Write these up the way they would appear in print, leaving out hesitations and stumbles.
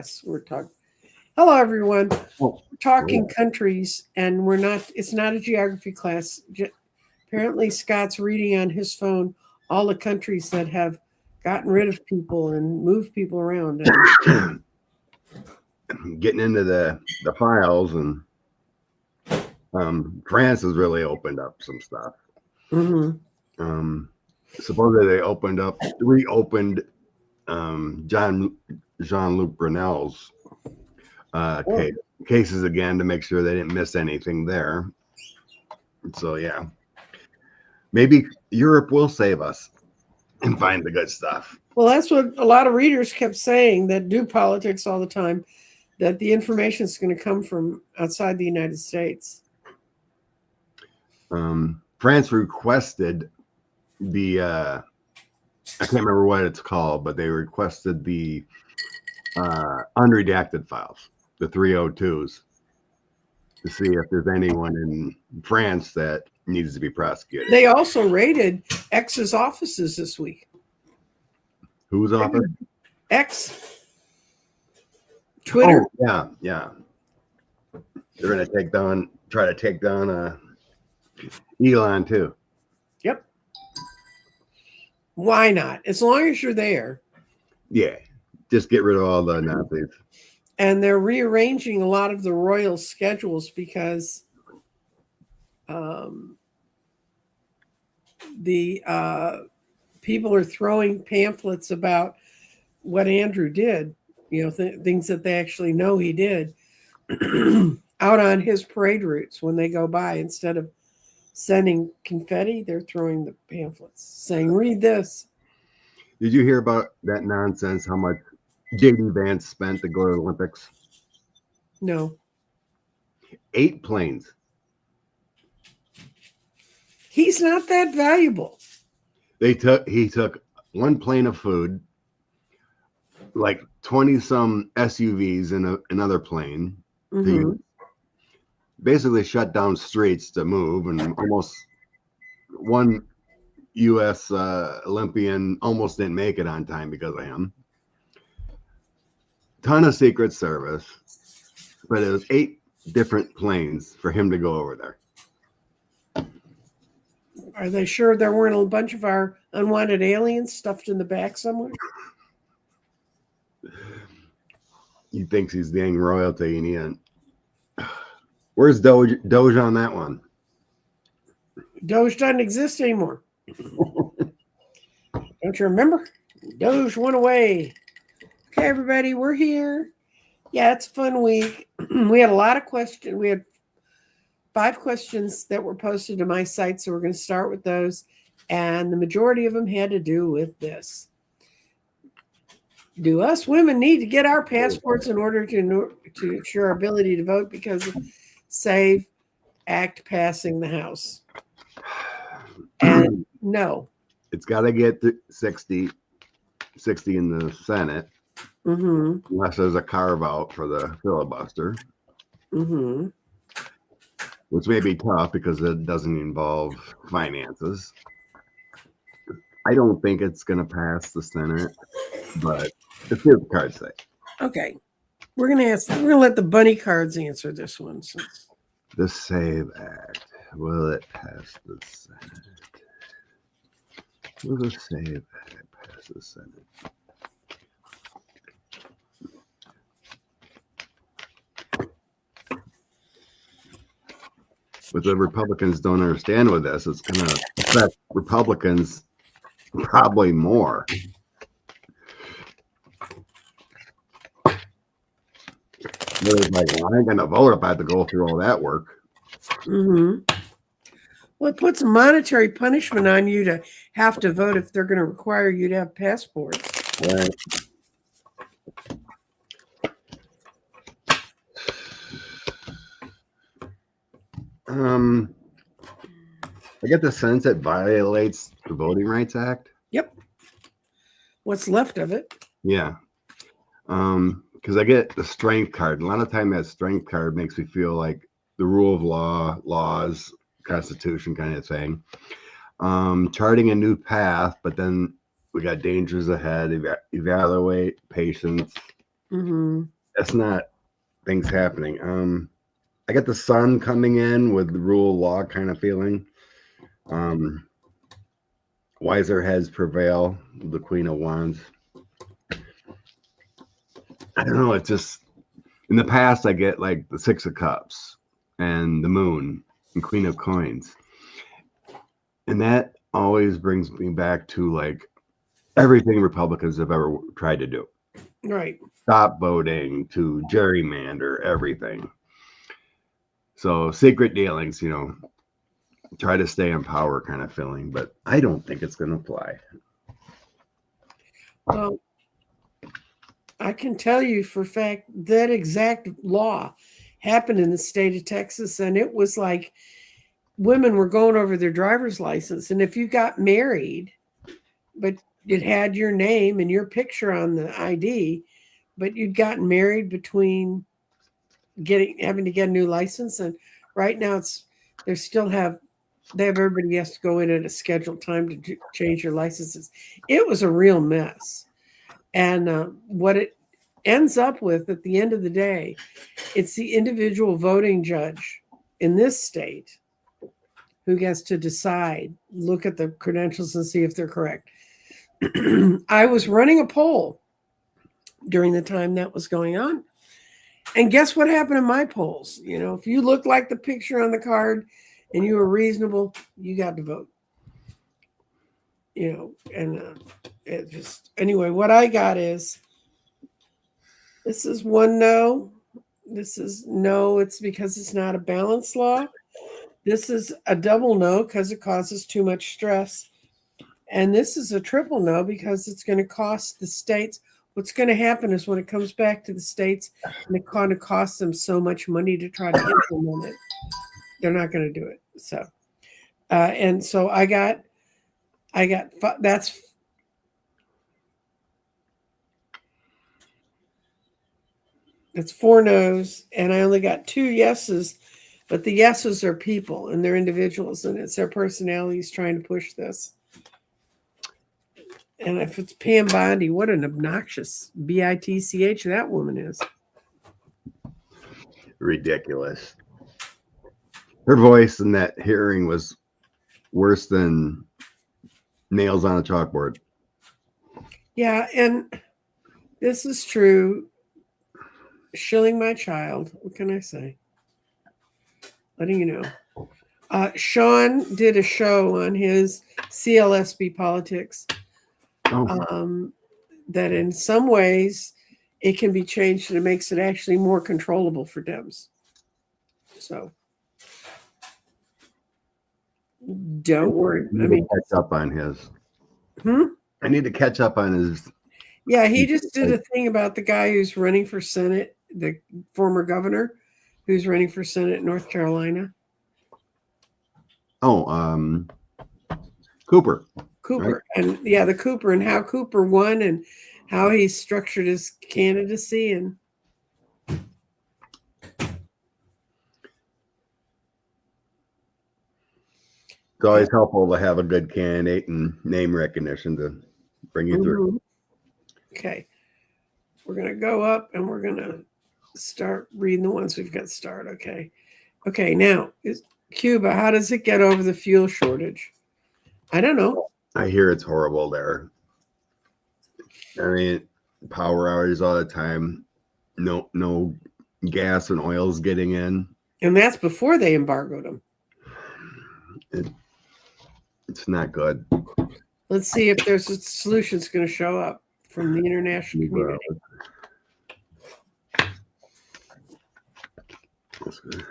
Yes, we're talking. Hello, everyone. Oh, We're talking cool. countries, and we're not. It's not a geography class. Apparently, Scott's reading on his phone all the countries that have gotten rid of people and moved people around. And Getting into the files, and France has really opened up some stuff. mhm. Supposedly they reopened Jean-Luc Brunel's cases again to make sure they didn't miss anything there. So yeah, maybe Europe will save us and find the good stuff. Well, that's what a lot of readers kept saying that do politics all the time. That the information is going to come from outside the United States. France requested the I can't remember what it's called, but they requested the unredacted files, the 302s, to see if there's anyone in France that needs to be prosecuted. They also raided X's offices this week. Whose office? X. Twitter. Oh, yeah. They're gonna try to take down Elon too. Yep. Why not? As long as you're there. Yeah, just get rid of all the Nazis. And they're rearranging a lot of the royal schedules because the people are throwing pamphlets about what Andrew did, things that they actually know he did out on his parade routes when they go by. Instead of sending confetti, they're throwing the pamphlets saying, read this. Did you hear about that nonsense? How much J.D. Vance spent to go to the Olympics? No. 8 planes. He's not that valuable. He took 1 plane of food, like 20 some SUVs in another plane. Mm-hmm. Basically shut down streets to move, and almost one U.S. Olympian almost didn't make it on time because of him. Ton of Secret Service, but it was 8 different planes for him to go over there. Are they sure there weren't a bunch of our unwanted aliens stuffed in the back somewhere? He thinks he's dang royalty, and he ain't. Where's Doge on that one? Doge doesn't exist anymore. Don't you remember? Doge went away. Okay, everybody, we're here. Yeah, it's a fun week. We had a lot of questions. We had 5 questions that were posted to my site, so we're going to start with those. And the majority of them had to do with this. Do us women need to get our passports in order to ensure our ability to vote because of SAVE Act passing the House? And no. It's got to get 60 in the Senate. Mm-hmm. Unless there's a carve out for the filibuster. Mm-hmm. Which may be tough because it doesn't involve finances. I don't think it's going to pass the Senate, but it's the cards say. Okay. We're going to let the bunny cards answer this one. The SAVE Act. Will it pass the Senate? Will the SAVE Act pass the Senate? What the Republicans don't understand with this, it's going to affect Republicans probably more. They're like, well, I ain't going to vote if I have to go through all that work. Mm-hmm. Well, it puts a monetary punishment on you to have to vote if they're going to require you to have passports. Right. I get the sense it violates the Voting Rights Act. Yep. What's left of it. Yeah. Because I get the strength card. A lot of time that strength card makes me feel like the rule of law, laws, Constitution kind of thing. Charting a new path, but then we got dangers ahead. Evaluate, patience, Mm-hmm. That's not things happening. I got the sun coming in with the rule of law kind of feeling. Wiser heads prevail. The Queen of Wands. I don't know. It's just in the past I get like the Six of Cups and the Moon and Queen of Coins, and that always brings me back to like everything Republicans have ever tried to do. Right. Stop voting, to gerrymander everything. So secret dealings, try to stay in power kind of feeling, but I don't think it's going to fly. Well, I can tell you for a fact that exact law happened in the state of Texas, and it was like women were going over their driver's license, and if you got married, but it had your name and your picture on the ID, but you'd gotten married between having to get a new license, and right now they have everybody has to go in at a scheduled time to change your licenses. It was a real mess. And what it ends up with at the end of the day, it's the individual voting judge in this state who gets to decide, look at the credentials and see if they're correct. I was running a poll during the time that was going on. And guess what happened in my polls? If you look like the picture on the card and you were reasonable, you got to vote. And it just, anyway, what I got is, this is one no. This is no, it's because it's not a balanced law. This is a double no because it causes too much stress. And this is a triple no because it's going to cost the states. What's going to happen is when it comes back to the states and it's going to cost them so much money to try to implement it, they're not going to do it. So, and so I got that's 4 no's, and I only got 2 yeses, but the yeses are people and they're individuals, and it's their personalities trying to push this. And if it's Pam Bondi, what an obnoxious bitch that woman is. Ridiculous. Her voice in that hearing was worse than nails on a chalkboard. Yeah, and this is true. Shilling my child. What can I say? Letting you know. Sean did a show on his CLSB politics. That in some ways it can be changed and it makes it actually more controllable for Dems. So don't worry. I need to catch up on his. I need to catch up on his. Yeah, he just did a thing about the guy who's running for Senate, the former governor who's running for Senate in North Carolina. Oh, Cooper. Right? And yeah, the Cooper, and how Cooper won and how he structured his candidacy. And it's always helpful to have a good candidate and name recognition to bring you through. Okay. We're going to go up and we're going to start reading the ones we've got started. Okay. Now, Cuba, how does it get over the fuel shortage? I don't know. I hear it's horrible there. I mean, power hours all the time. No gas and oil's getting in. And that's before they embargoed them. It's not good. Let's see if there's a solution that's going to show up from the international community. That's good.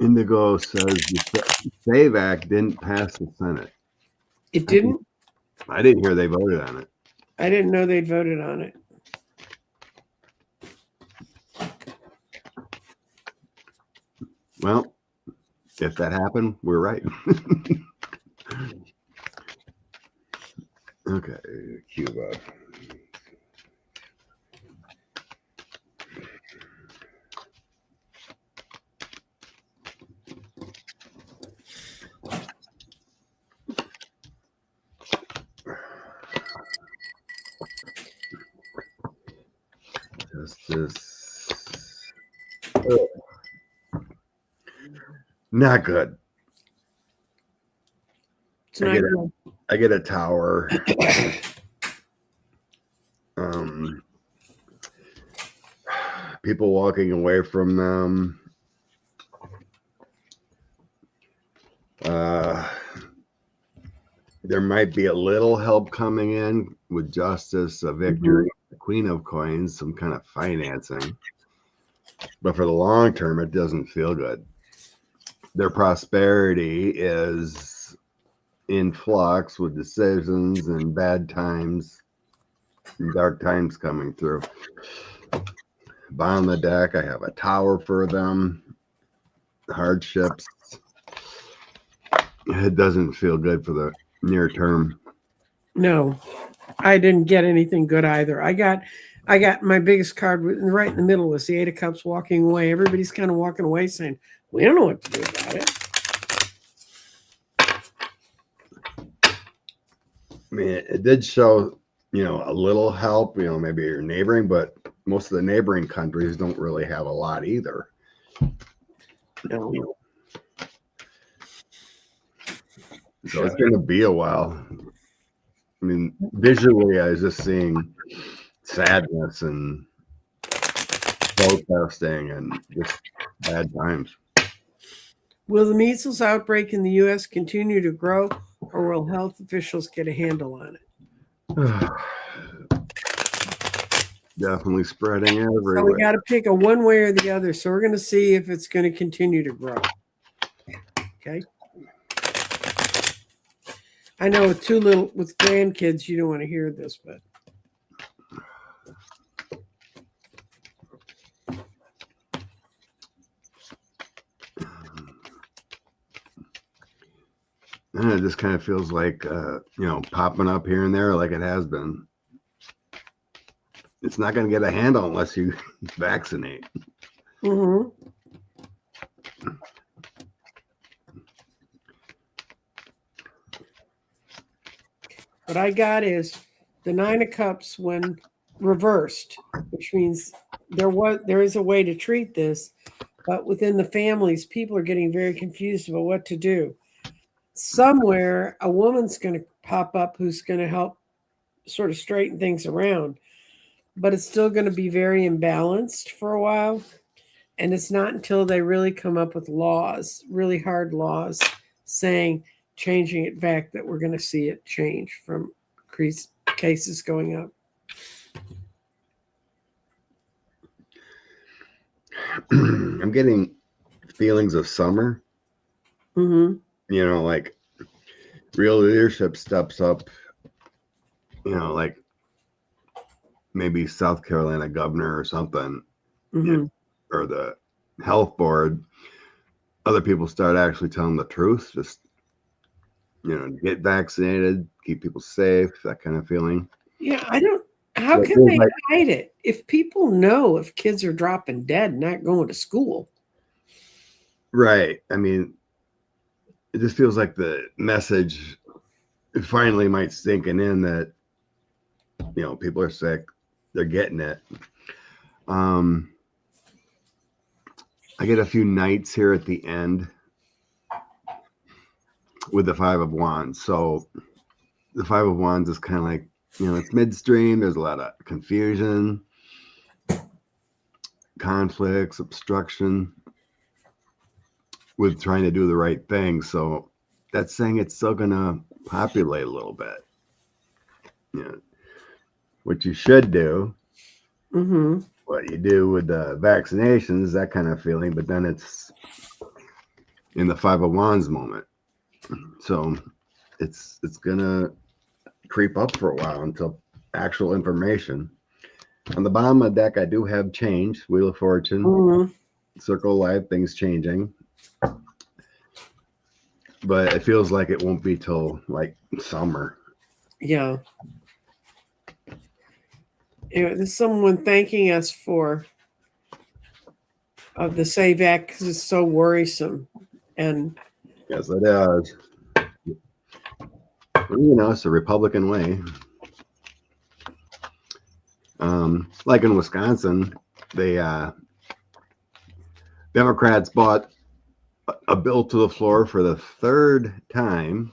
Indigo says the SAVE Act didn't pass the Senate. It didn't? I didn't hear they voted on it. I didn't know they'd voted on it. Well, if that happened, we're right. Okay, Cuba. Just not good. It's not good. I get a tower. People walking away from them. There might be a little help coming in with justice, a victory, the Queen of Coins, some kind of financing. But for the long term, it doesn't feel good. Their prosperity is in flux with decisions and bad times, and dark times coming through. Bottom of the deck, I have a tower for them. Hardships. It doesn't feel good for the near term. No, I didn't get anything good either. I got my biggest card right in the middle was the Eight of Cups walking away. Everybody's kind of walking away saying, we don't know what to do about it. I mean, it did show, a little help, maybe you're neighboring, but most of the neighboring countries don't really have a lot either. No. So it's going to be a while. I mean, visually, I was just seeing sadness and protesting and just bad times. Will the measles outbreak in the U.S. continue to grow, or will health officials get a handle on it? Definitely spreading everywhere. So we got to pick a one way or the other. So we're going to see if it's going to continue to grow. Okay. I know with grandkids, you don't want to hear this, but. And it just kind of feels like, popping up here and there like it has been. It's not going to get a handle unless you vaccinate. Mm-hmm. What I got is the Nine of Cups when reversed, which means there is a way to treat this, but within the families, people are getting very confused about what to do. Somewhere, a woman's going to pop up who's going to help sort of straighten things around, but it's still going to be very imbalanced for a while. And it's not until they really come up with laws, really hard laws, changing it back that we're going to see it change from cases going up. I'm getting feelings of summer. Mm-hmm. Like real leadership steps up, like maybe South Carolina governor or something, or the health board. Other people start actually telling the truth, just, get vaccinated, keep people safe, that kind of feeling. Yeah, how can they hide it? If people know if kids are dropping dead and not going to school. Right. I mean, it just feels like the message finally might sinking in that, people are sick, they're getting it. I get a few nights here at the end with the Five of Wands. So the Five of Wands is kind of like, it's midstream. There's a lot of confusion, conflicts, obstruction with trying to do the right thing. So that's saying it's still going to populate a little bit. What you should do, what you do with the vaccinations, that kind of feeling, but then it's in the Five of Wands moment. So it's going to creep up for a while until actual information. On the bottom of the deck, I do have change, Wheel of Fortune, Circle of Life, things changing. But it feels like it won't be till like summer. Yeah. Anyway, there's someone thanking us for the SAVE Act because it's so worrisome. And yes, it is. It's a Republican way. Like in Wisconsin, the Democrats brought a bill to the floor for the third time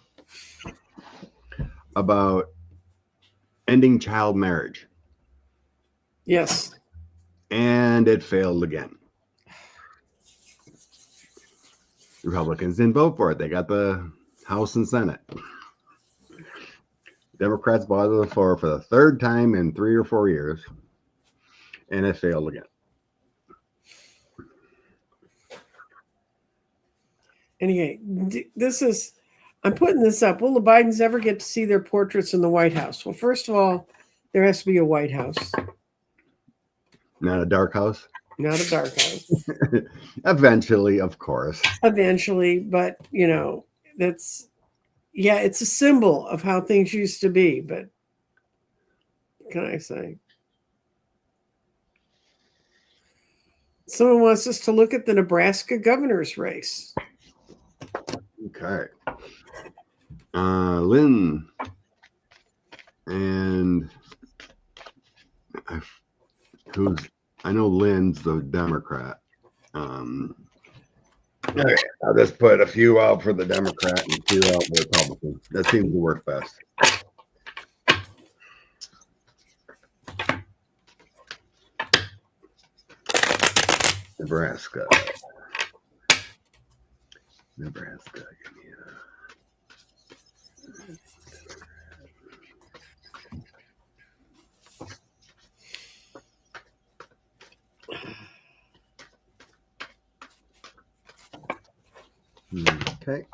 about ending child marriage. Yes. And it failed again. Republicans didn't vote for it. They got the House and Senate. Democrats brought it to the floor for the third time in 3 or 4 years, and it failed again. Anyway, I'm putting this up. Will the Bidens ever get to see their portraits in the White House? Well, first of all, there has to be a White House. Not a dark house? Not a dark house. Eventually, of course. Eventually, but, it's a symbol of how things used to be, but what can I say? Someone wants us to look at the Nebraska governor's race. Okay. Lynn and I know Lynn's the Democrat. Okay, I'll just put a few out for the Democrat and a few out for the Republican. That seems to work best. Nebraska. Give me Okay.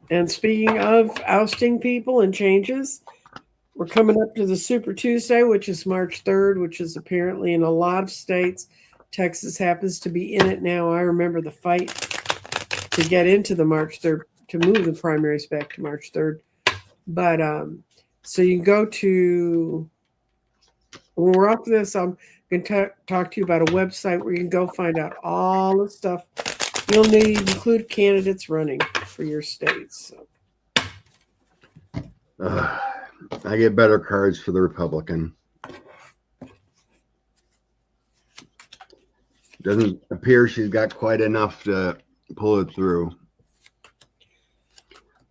And speaking of ousting people and changes, we're coming up to the Super Tuesday, which is March 3rd, which is apparently in a lot of states. Texas happens to be in it now. I remember the fight to get into the March 3rd, to move the primaries back to March 3rd. But so you can go to, when we're up to this, I'm going to talk to you about a website where you can go find out all the stuff you'll need, include candidates running for your states. I get better cards for the Republican. Doesn't appear she's got quite enough to pull it through.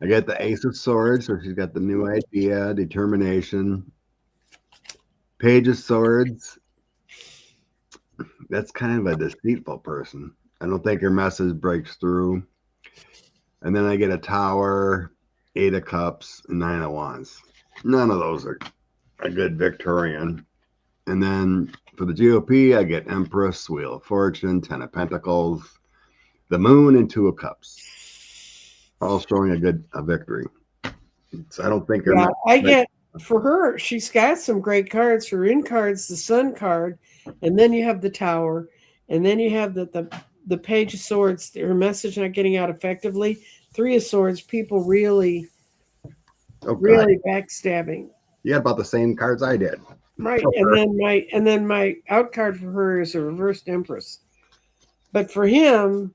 I got the Ace of Swords, so she's got the new idea, determination. Page of Swords. That's kind of a deceitful person. I don't think her message breaks through. And then I get a Tower, 8 of Cups, and 9 of Wands. None of those are a good Victorian. And then for the GOP, I get Empress, Wheel of Fortune, 10 of Pentacles, the Moon, and 2 of Cups. All showing a victory. So I don't think I get, for her, she's got some great cards. Her in cards, the Sun card, and then you have the Tower, and then you have the Page of Swords, her message not getting out effectively. 3 of Swords, people really backstabbing. Yeah, about the same cards I did. Right. And then my out card for her is a reversed Empress. But for him,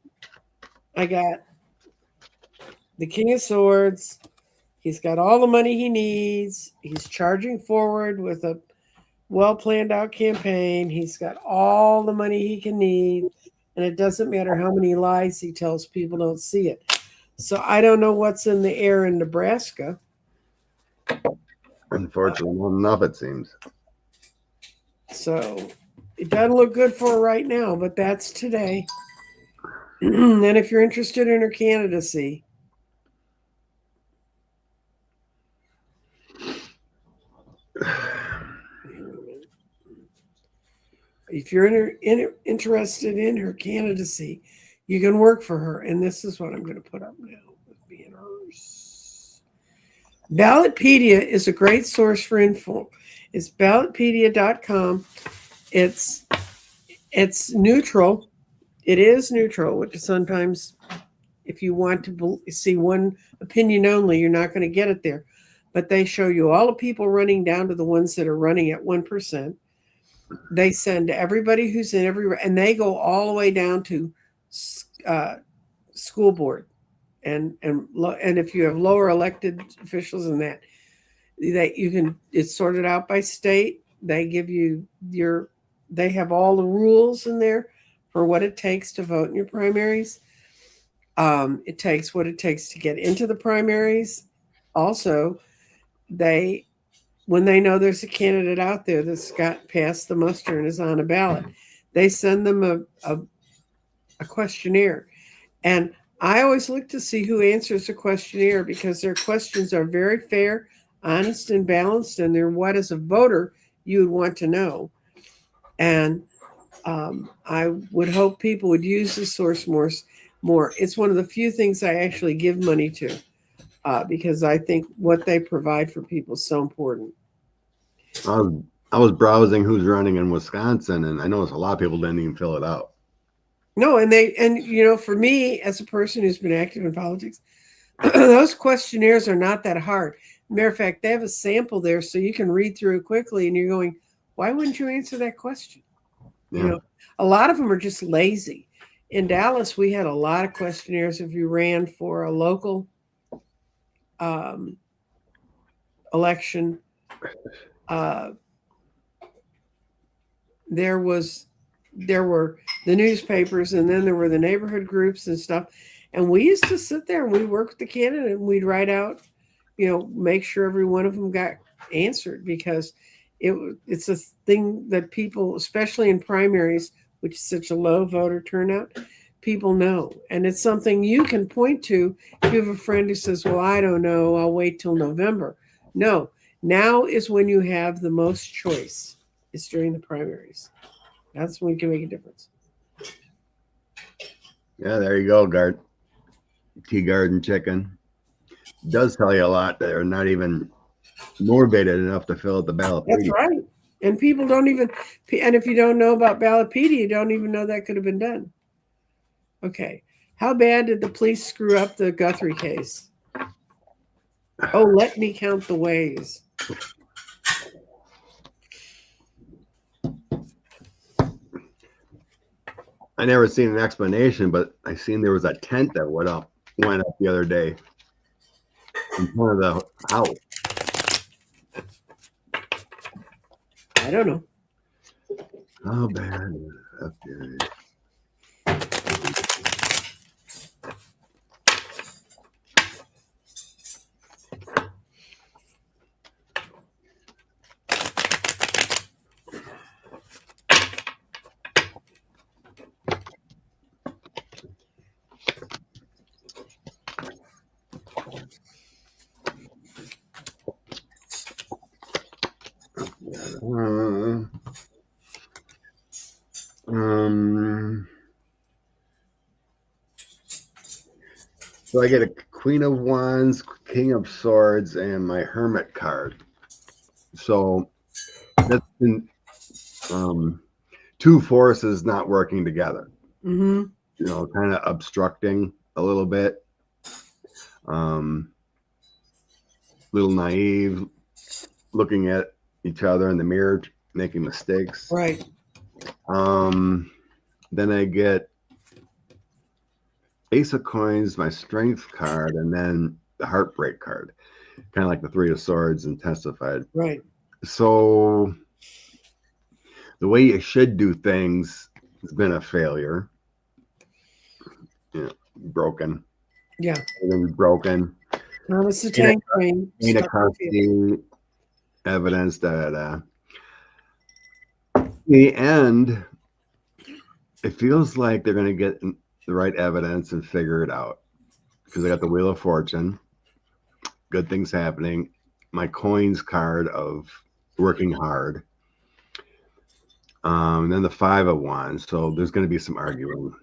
I got the King of Swords. He's got all the money he needs. He's charging forward with a well-planned out campaign. He's got all the money he can need. And it doesn't matter how many lies he tells, people don't see it. So I don't know what's in the air in Nebraska. Unfortunately, not enough, it seems. So it doesn't look good for her right now, but that's today. And if you're interested in her candidacy, if you're interested in her candidacy, you can work for her. And this is what I'm going to put up now. Being hers. Ballotpedia is a great source for info. It's ballotpedia.com. It's neutral. It is neutral, which is sometimes, if you want to see one opinion only, you're not going to get it there. But they show you all the people running down to the ones that are running at 1%. They send everybody who's in and they go all the way down to school board, and if you have lower elected officials than that you can. It's sorted out by state. They give you your they have all the rules in there for what it takes to vote in your primaries. It takes what it takes to get into the primaries. Also, when they know there's a candidate out there that's got past the muster and is on a ballot, they send them a questionnaire. And I always look to see who answers the questionnaire, because their questions are very fair, honest, and balanced, and they're what, as a voter, you would want to know. And I would hope people would use the source more. It's one of the few things I actually give money to, because I think what they provide for people is so important. I was browsing who's running in Wisconsin, and I noticed a lot of people didn't even fill it out. No, and for me, as a person who's been active in politics, those questionnaires are not that hard. Matter of fact, they have a sample there so you can read through it quickly, and you're going, why wouldn't you answer that question? Yeah. A lot of them are just lazy. In Dallas, we had a lot of questionnaires if you ran for a local election. There were the newspapers, and then there were the neighborhood groups and stuff. And we used to sit there and we'd work with the candidate, and we'd write out, make sure every one of them got answered, because it's a thing that people, especially in primaries, which is such a low voter turnout, people know. And it's something you can point to if you have a friend who says, well, I don't know, I'll wait till November. No, now is when you have the most choice. It's during the primaries. That's when you can make a difference. Yeah, there you go, tea garden chicken. It does tell you a lot. They're not even motivated enough to fill out the Ballotpedia. That's right. And people don't even, and if you don't know about Ballotpedia, you don't even know that could have been done. Okay. How bad did the police screw up the Guthrie case? Oh, let me count the ways. I never seen an explanation, but I seen there was a tent that went up the other day in front of the house. I don't know. How bad is that? So I get a Queen of Wands, King of Swords, and my Hermit card. So that's been two forces not working together. Mm-hmm. Kind of obstructing a little bit. Little naive, looking at each other in the mirror, making mistakes. Right. Then I get Ace of Coins, my Strength card, and then the Heartbreak card. Kind of like the Three of Swords and Testified. Right. So the way you should do things has been a failure. Broken. Yeah. Everything's broken. Thomas the Tank Train. Evidence that in the end, it feels like they're going to get the right evidence and figure it out, because I got the Wheel of Fortune, good things happening, my coins card of working hard, and then the Five of Wands. So there's going to be some arguing,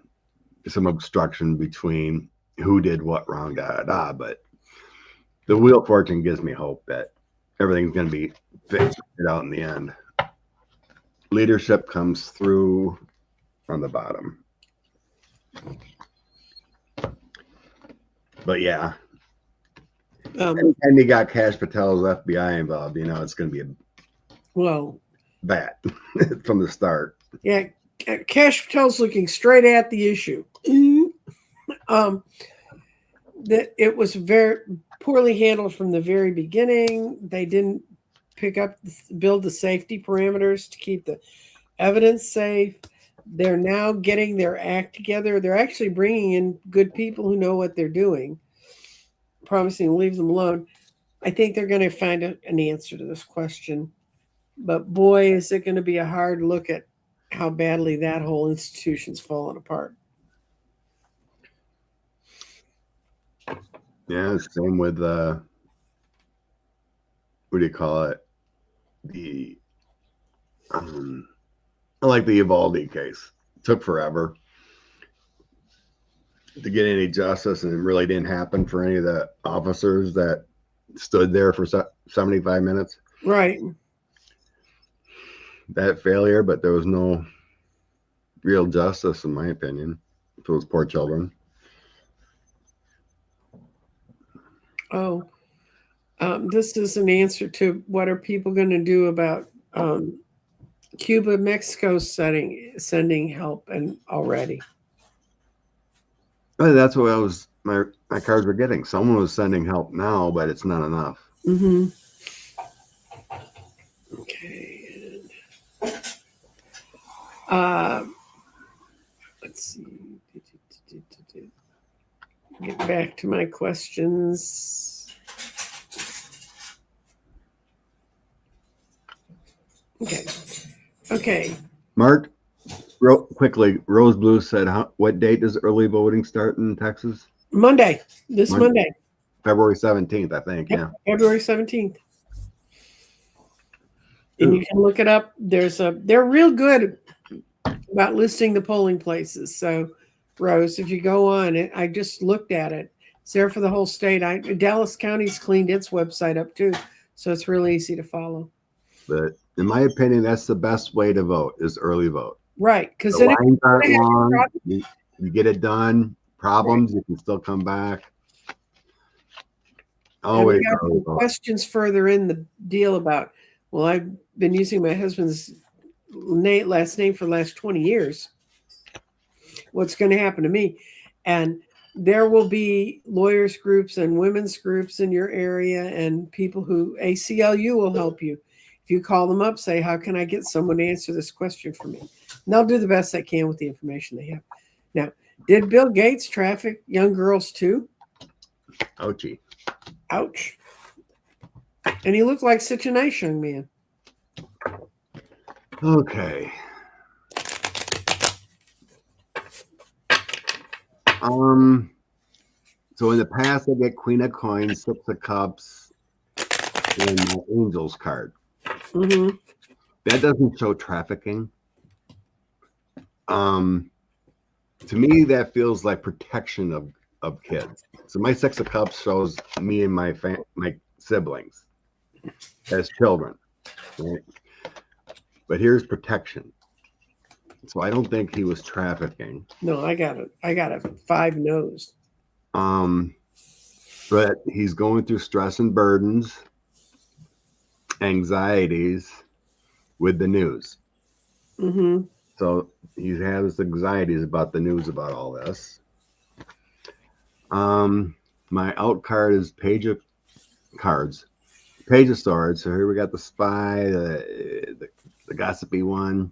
some obstruction between who did what wrong, but the Wheel of Fortune gives me hope that everything's going to be figured out in the end. Leadership comes through on the bottom. But yeah, anytime you got Cash Patel's FBI involved, it's going to be bad from the start. Yeah, Cash Patel's looking straight at the issue. That it was very poorly handled from the very beginning. They didn't build the safety parameters to keep the evidence safe. They're now getting their act together. They're actually bringing in good people who know what they're doing, promising to leave them alone. I think they're going to find an answer to this question. But boy, is it going to be a hard look at how badly that whole institution's fallen apart. Yeah, same with what do you call it? The like the Uvalde case. It took forever to get any justice, and it really didn't happen for any of the officers that stood there for 75 minutes. Right. That failure, but there was no real justice, in my opinion, for those poor children. Oh, this is an answer to what are people going to do about Cuba, Mexico sending help and already. But that's what my cards were getting. Someone was sending help now, but it's not enough. Mm-hmm. Okay. Let's see. Get back to my questions. Okay. Mark, quickly, Rose Blue said, what date does early voting start in Texas? Monday. This Monday. February 17th, I think. Yep, Yeah. February 17th. And you can look it up. They're real good about listing the polling places. So, Rose, if you go on it, I just looked at it. It's there for the whole state. Dallas County's cleaned its website up too, so it's really easy to follow. But in my opinion, that's the best way to vote is early vote. Right, because the then lines aren't long. You get it done. Problems, right. You can still come back. Always. We got some questions further in the deal about. Well, I've been using my husband's last name for the last 20 years. What's going to happen to me? And there will be lawyers groups and women's groups in your area, and people who ACLU will help you. If you call them up, say, how can I get someone to answer this question for me? And they'll do the best they can with the information they have. Now, did Bill Gates traffic young girls too? Ouchie. Ouch. And he looked like such a nice young man. Okay. So in the past, I get Queen of Coins, Six of Cups, and my Angels card. Mm-hmm. That doesn't show trafficking. To me, that feels like protection of kids. So my Six of Cups shows me and my siblings as children, right? But here's protection. So I don't think he was trafficking. No, I got it. I got a 5 no's. But he's going through stress and burdens, anxieties with the news. Mm-hmm. So he has anxieties about the news about all this. My out card is Page of Cards, Page of Swords. So here we got the spy, the gossipy one.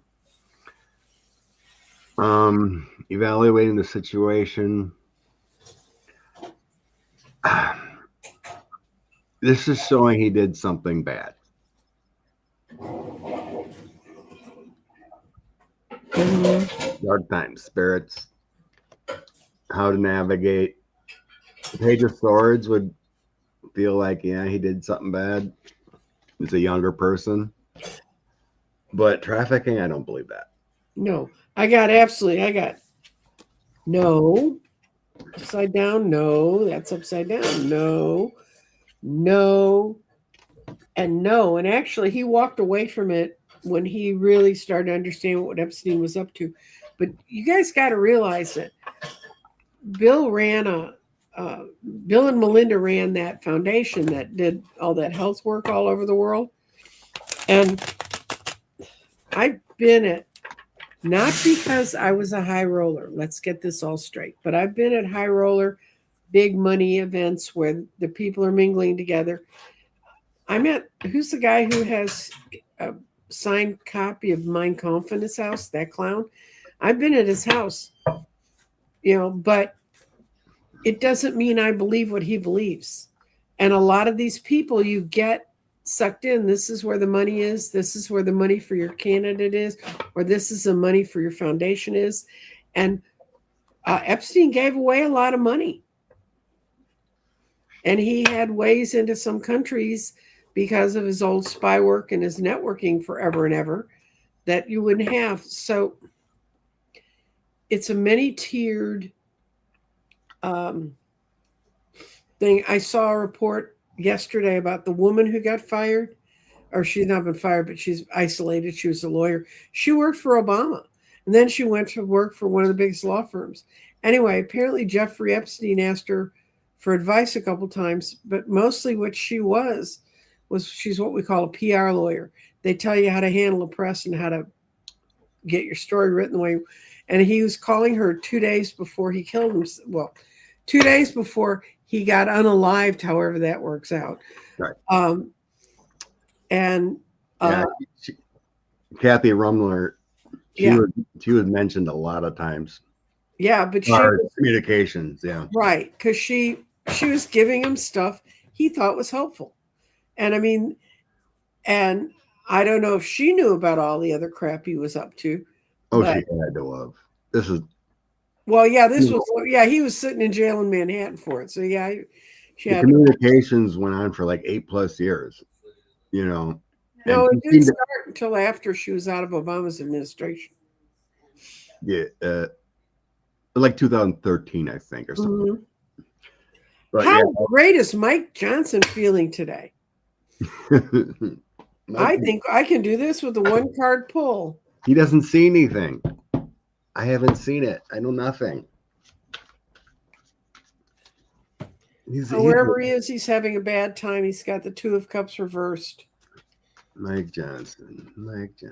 Evaluating the situation. This is showing he did something bad. Mm-hmm. Dark times, spirits, how to navigate. The Page of Swords would feel like, yeah, he did something bad. He's a younger person. But trafficking, I don't believe that. No, I got no. Upside down, no. That's upside down, no. And no. And actually, he walked away from it when he really started to understand what Epstein was up to. But you guys got to realize that Bill and Melinda ran that foundation that did all that health work all over the world. And I've been at, not because I was a high roller, let's get this all straight, but I've been at high roller, big money events where the people are mingling together. I met, who's the guy who has signed copy of Mein Kampf in his house, that clown. I've been at his house, but it doesn't mean I believe what he believes. And a lot of these people you get sucked in. This is where the money is. This is where the money for your candidate is, or this is the money for your foundation is. And Epstein gave away a lot of money. And he had ways into some countries because of his old spy work and his networking forever and ever that you wouldn't have. So it's a many-tiered thing. I saw a report yesterday about the woman who got fired, or she's not been fired, but she's isolated. She was a lawyer. She worked for Obama, and then she went to work for one of the biggest law firms. Anyway, apparently Jeffrey Epstein asked her for advice a couple times, but mostly what she was she's what we call a PR lawyer. They tell you how to handle a press and how to get your story written the way. And he was calling her 2 days before he killed himself. Well, 2 days before he got unalived, however that works out. Right. Kathy Rumler, she was mentioned a lot of times. Yeah, but communications, yeah. Right, because she was giving him stuff he thought was helpful. And I mean, and I don't know if she knew about all the other crap he was up to. Oh, she had to have. This is. Well, yeah, he was sitting in jail in Manhattan for it. So yeah, the communications went on for like 8+ years, No, it didn't start until after she was out of Obama's administration. Yeah, like 2013, I think, or something. Mm-hmm. But how great is Mike Johnson feeling today? I think I can do this with a 1-card pull. He doesn't see anything. I haven't seen it. I know nothing. Wherever he is, he's having a bad time. He's got the 2 of Cups reversed. Mike Johnson. Mikey.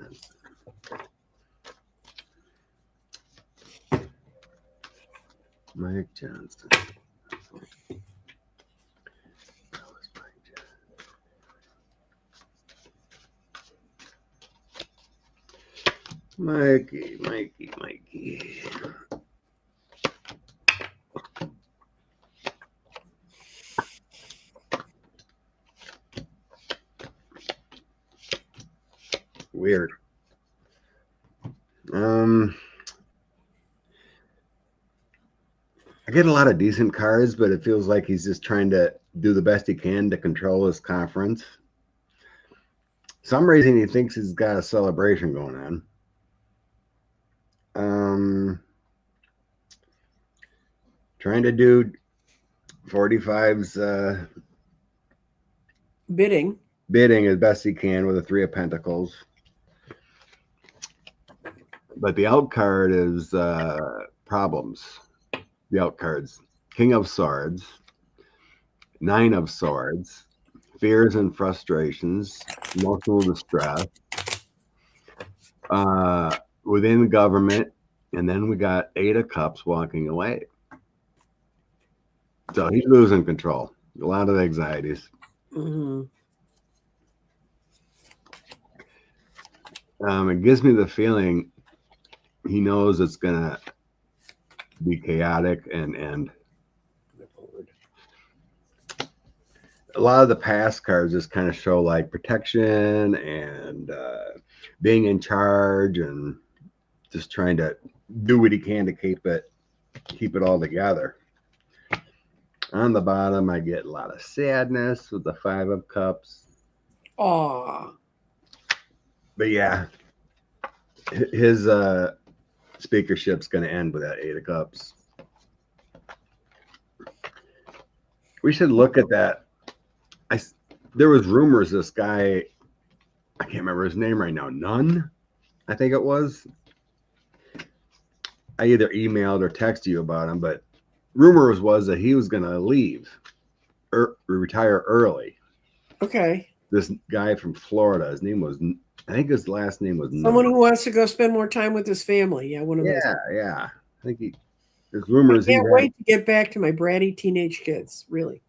Weird. I get a lot of decent cards, but it feels like he's just trying to do the best he can to control his conference. Some reason he thinks he's got a celebration going on. Trying to do 45's bidding as best he can with a 3 of Pentacles. But the out card is problems. The out cards: King of Swords, 9 of Swords, fears and frustrations, emotional distress, within government, and then we got 8 of Cups walking away. So he's losing control. A lot of anxieties. Mm-hmm. It gives me the feeling he knows it's gonna be chaotic and a lot of the past cards just kind of show like protection and being in charge and just trying to do what he can to keep it all together. On the bottom, I get a lot of sadness with the 5 of Cups. Aww. But yeah, his speakership's going to end with that 8 of Cups. We should look at that. There was rumors this guy, I can't remember his name right now, Nunn, I think it was. I either emailed or texted you about him, but rumors was that he was going to leave or retire early. Okay. This guy from Florida, his name was, I think his last name was someone who wants to go spend more time with his family. Yeah, one of those. Yeah. I think there's rumors. I can't wait to get back to my bratty teenage kids. Really.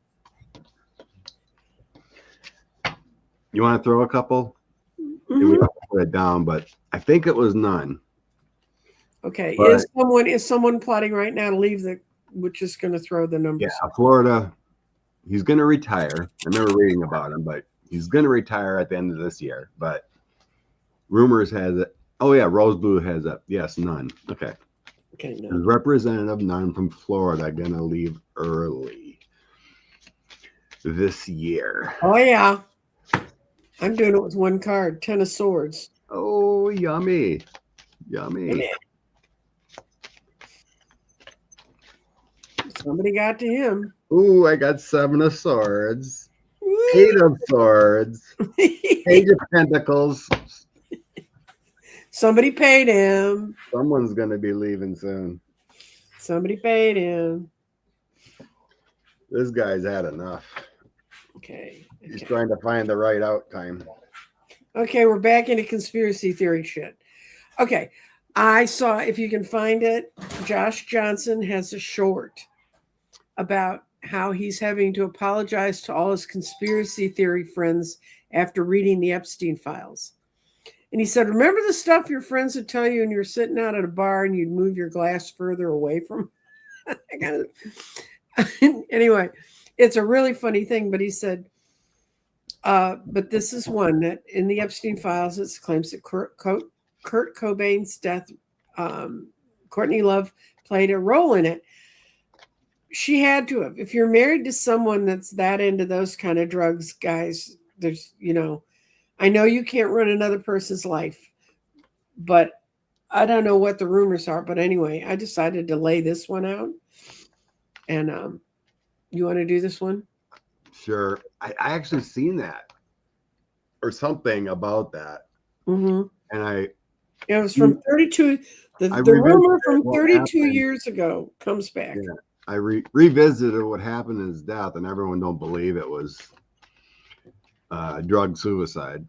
You want to throw a couple? And we put it down, but I think it was none. Okay. But, is someone plotting right now to leave we're just going to throw the numbers? Yeah, Florida. He's going to retire. I remember reading about him, but he's going to retire at the end of this year. But rumors has it. Oh yeah, Rose Blue has it. Yes, none. Okay. Okay. No. Representative none from Florida going to leave early this year. Oh yeah. I'm doing it with one card. 10 of Swords. Oh, yummy. Yummy. Yeah. Somebody got to him. Ooh, I got 7 of Swords. 8 of Swords. Page of Pentacles. Somebody paid him. Someone's going to be leaving soon. Somebody paid him. This guy's had enough. Okay. He's trying to find the right out time. Okay, we're back into conspiracy theory shit. Okay, I saw, if you can find it, Josh Johnson has a short about how he's having to apologize to all his conspiracy theory friends after reading the Epstein files. And he said, remember the stuff your friends would tell you when you're sitting out at a bar and you'd move your glass further away from? Anyway, it's a really funny thing, but he said, but this is one that in the Epstein files, it claims that Kurt Cobain's death, Courtney Love played a role in it. She had to have. If you're married to someone that's that into those kind of drugs, guys, there's, I know you can't run another person's life, but I don't know what the rumors are. But anyway, I decided to lay this one out. And you want to do this one? Sure. I actually seen that or something about that. Mm-hmm. And it was from 32. The rumor from 32 years ago comes back. Yeah. I revisited what happened in his death, and everyone don't believe it was drug suicide.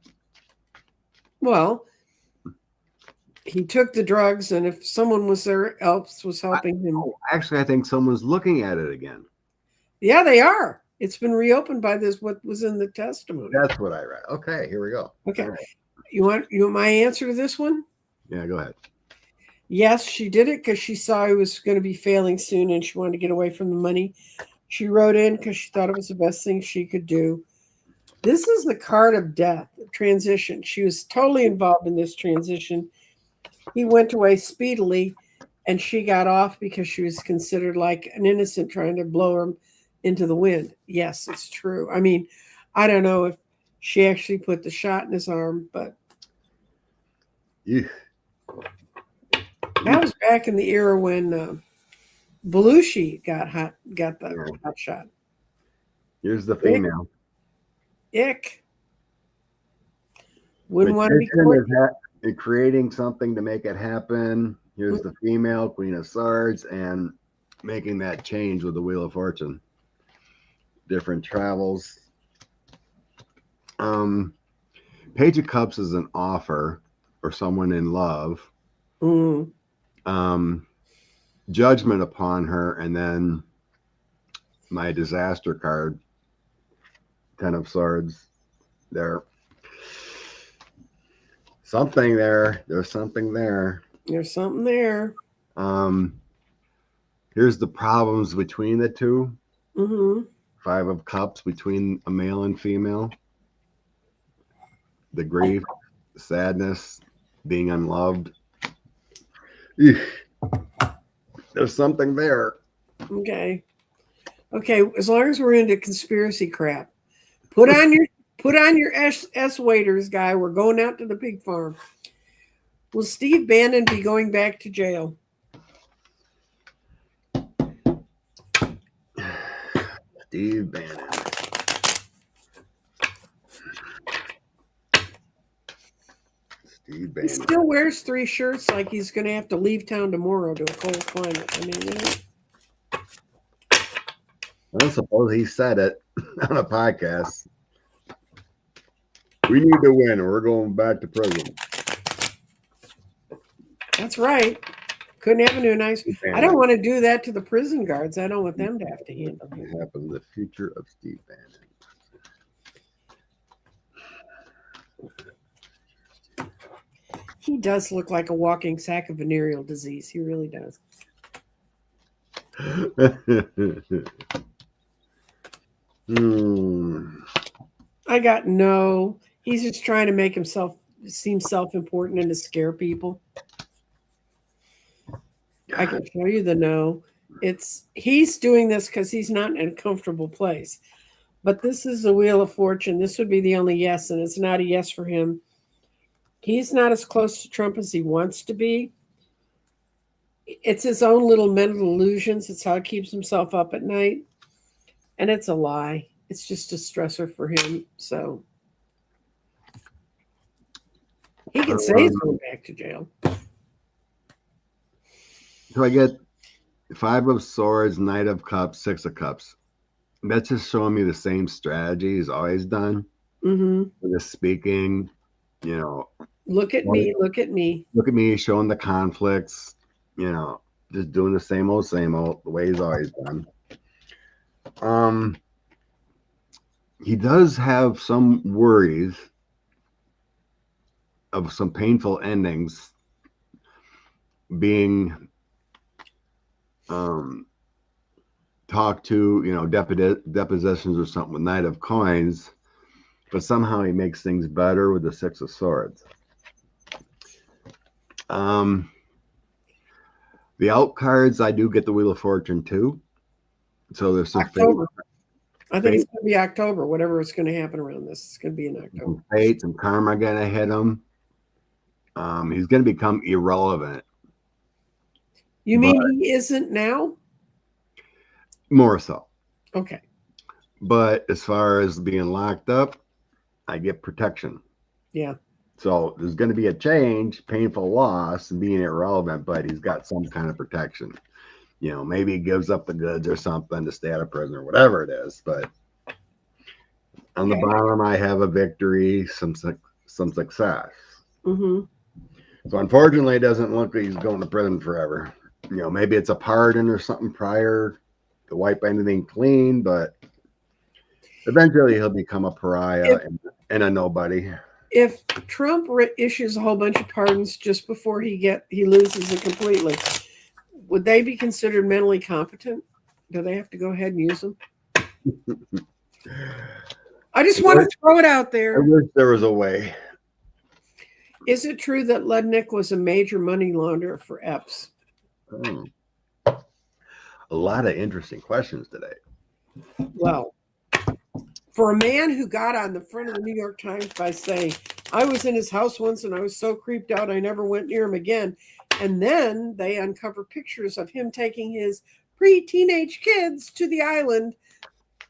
Well, he took the drugs, and if someone was else was helping him. Actually, I think someone's looking at it again. Yeah, they are. It's been reopened by what was in the testimony. That's what I read. Okay, here we go. Okay. Right. You want my answer to this one? Yeah, go ahead. Yes, she did it because she saw he was going to be failing soon and she wanted to get away from the money. She wrote in because she thought it was the best thing she could do. This is the card of death, transition. She was totally involved in this transition. He went away speedily and she got off because she was considered like an innocent trying to blow him into the wind. Yes, it's true. I mean, I don't know if she actually put the shot in his arm, but yeah. That was back in the era when Belushi got the hot shot. Here's the female. Ick. Wouldn't want to be Courtney. Creating something to make it happen. Here's the female, Queen of Swords, and making that change with the Wheel of Fortune. Different travels. Page of Cups is an offer or someone in love. Mm. Judgment upon her, and then my disaster card, 10 of Swords. There's something there. There's something there. Here's the problems between the two. Mm-hmm. 5 of Cups between a male and female. The grief, the sadness, being unloved. There's something there. Okay. As long as we're into conspiracy crap, put on your S waiters, guy. We're going out to the pig farm. Will Steve Bannon be going back to jail? Steve Bannon. He still wears 3 shirts like he's going to have to leave town tomorrow to a cold climate. I mean, I suppose he said it on a podcast. We need to win or we're going back to prison. That's right. Couldn't happen to a nice. I don't want to do that to the prison guards. I don't want them to have to handle it. What happened? The future of Steve Bannon. He does look like a walking sack of venereal disease. He really does. I got no. He's just trying to make himself seem self-important and to scare people. I can show you the no. He's doing this because he's not in a comfortable place. But this is the Wheel of Fortune. This would be the only yes, and it's not a yes for him. He's not as close to Trump as he wants to be. It's his own little mental illusions. It's how he keeps himself up at night. And it's a lie. It's just a stressor for him. So he can say he's going back to jail. So I get 5 of Swords, Knight of Cups, 6 of Cups. That's just showing me the same strategy he's always done. Just speaking, Look at me, look at me. Look at me, showing the conflicts, just doing the same old, the way he's always done. He does have some worries of some painful endings being talked to, depositions or something with Knight of Coins, but somehow he makes things better with the 6 of Swords. The out cards, I do get the Wheel of Fortune too. So there's some October. I think it's going to be October, whatever is going to happen around this. It's going to be in October. Some fate, some karma going to hit him. He's going to become irrelevant. You mean he isn't now? More so. Okay. But as far as being locked up, I get protection. Yeah. So there's going to be a change, painful loss, and being irrelevant, but he's got some kind of protection. Maybe he gives up the goods or something to stay out of prison or whatever it is. But on the bottom, I have a victory, some success. So unfortunately, it doesn't look like he's going to prison forever. Maybe it's a pardon or something prior to wipe anything clean, but eventually he'll become a pariah and a nobody. If Trump issues a whole bunch of pardons just before he loses it completely, would they be considered mentally competent? Do they have to go ahead and use them? I just want to throw it out there. I wish there was a way. Is it true that Lutnick was a major money launderer for Epps? A lot of interesting questions today. Well, for a man who got on the front of the New York Times by saying, I was in his house once and I was so creeped out I never went near him again. And then they uncover pictures of him taking his pre-teenage kids to the island.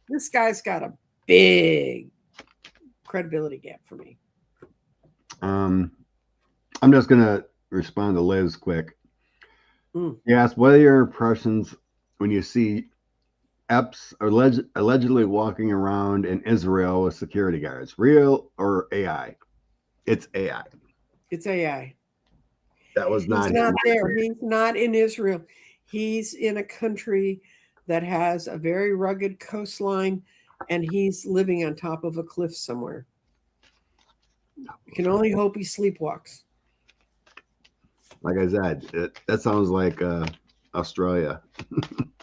This guy's got a big credibility gap for me. I'm just going to respond to Liz quick. You asked, what are your impressions when you see Epps allegedly walking around in Israel with security guards? Real or AI? It's AI. It's AI. That was not. He's not there. He's not in Israel. He's in a country that has a very rugged coastline, and he's living on top of a cliff somewhere. You can only hope he sleepwalks. Like I said, that sounds like Australia.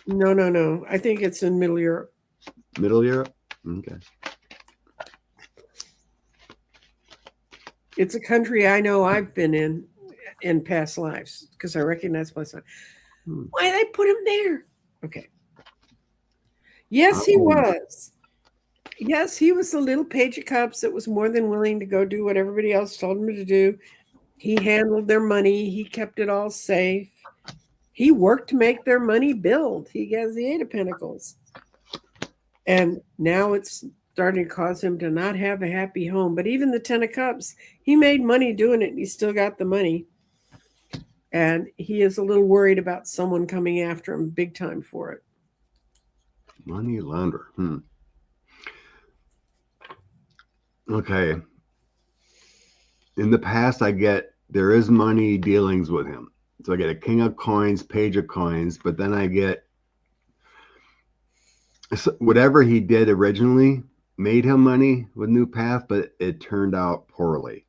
No. I think it's in Middle Europe. Middle Europe? Okay. It's a country I know I've been in past lives because I recognize myself. Why did they put him there? Okay. Yes, he was. Yes, he was the little page of cups that was more than willing to go do what everybody else told him to do. He handled their money. He kept it all safe. He worked to make their money build. He has the 8 of Pentacles. And now it's starting to cause him to not have a happy home. But even the 10 of Cups, he made money doing it, and he still got the money. And he is a little worried about someone coming after him big time for it. Money launderer. Okay. In the past, there is money dealings with him. So I get a King of Coins, Page of Coins, but then I get whatever he did originally made him money with New Path, but it turned out poorly.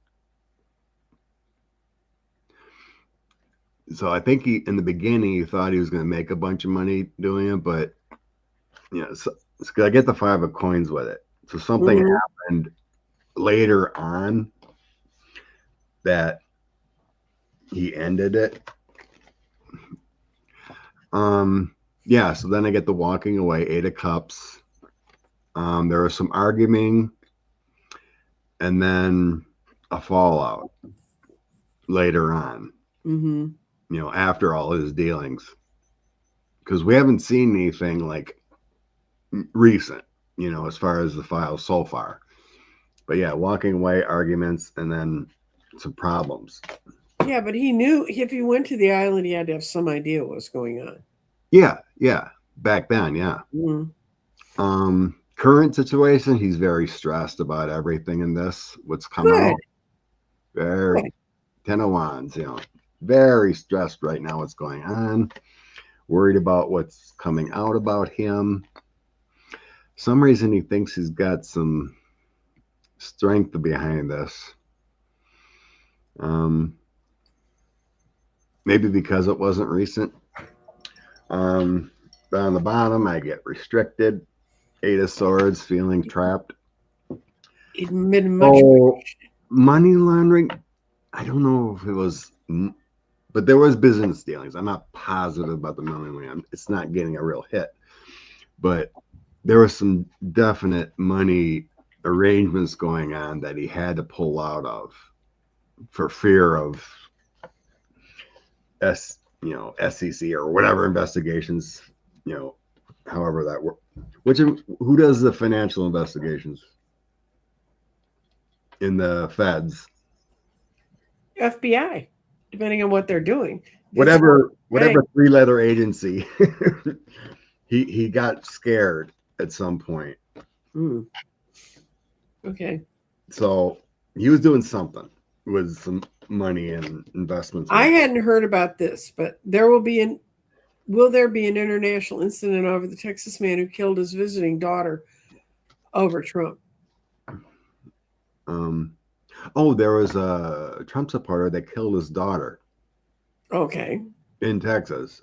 So I think in the beginning, he thought he was going to make a bunch of money doing it, but so I get the 5 of coins with it. So something happened later on that he ended it. Yeah, so then I get the walking away, 8 of cups. There was some arguing and then a fallout later on, after all his dealings. Because we haven't seen anything like recent, as far as the files so far. But yeah, walking away, arguments, and then some problems. Yeah, but he knew if he went to the island, he had to have some idea what was going on. Yeah. Back then, yeah. Current situation, he's very stressed about everything in this, what's coming out. Very 10 of Wands, very stressed right now what's going on. Worried about what's coming out about him. Some reason he thinks he's got some strength behind this. Maybe because it wasn't recent. But on the bottom, I get restricted. 8 of Swords, feeling trapped. Money laundering, I don't know if it was, but there was business dealings. I'm not positive about the money laundering. It's not getting a real hit. But there was some definite money arrangements going on that he had to pull out of for fear of SEC or whatever investigations, however that works. Who does the financial investigations in the feds? FBI, depending on what they're doing. Whatever 3-letter agency. he got scared at some point. Okay. So he was doing something with some money and investments. I hadn't heard about this, but will there be an international incident over the Texas man who killed his visiting daughter over Trump? There was a Trump supporter that killed his daughter. Okay. In Texas.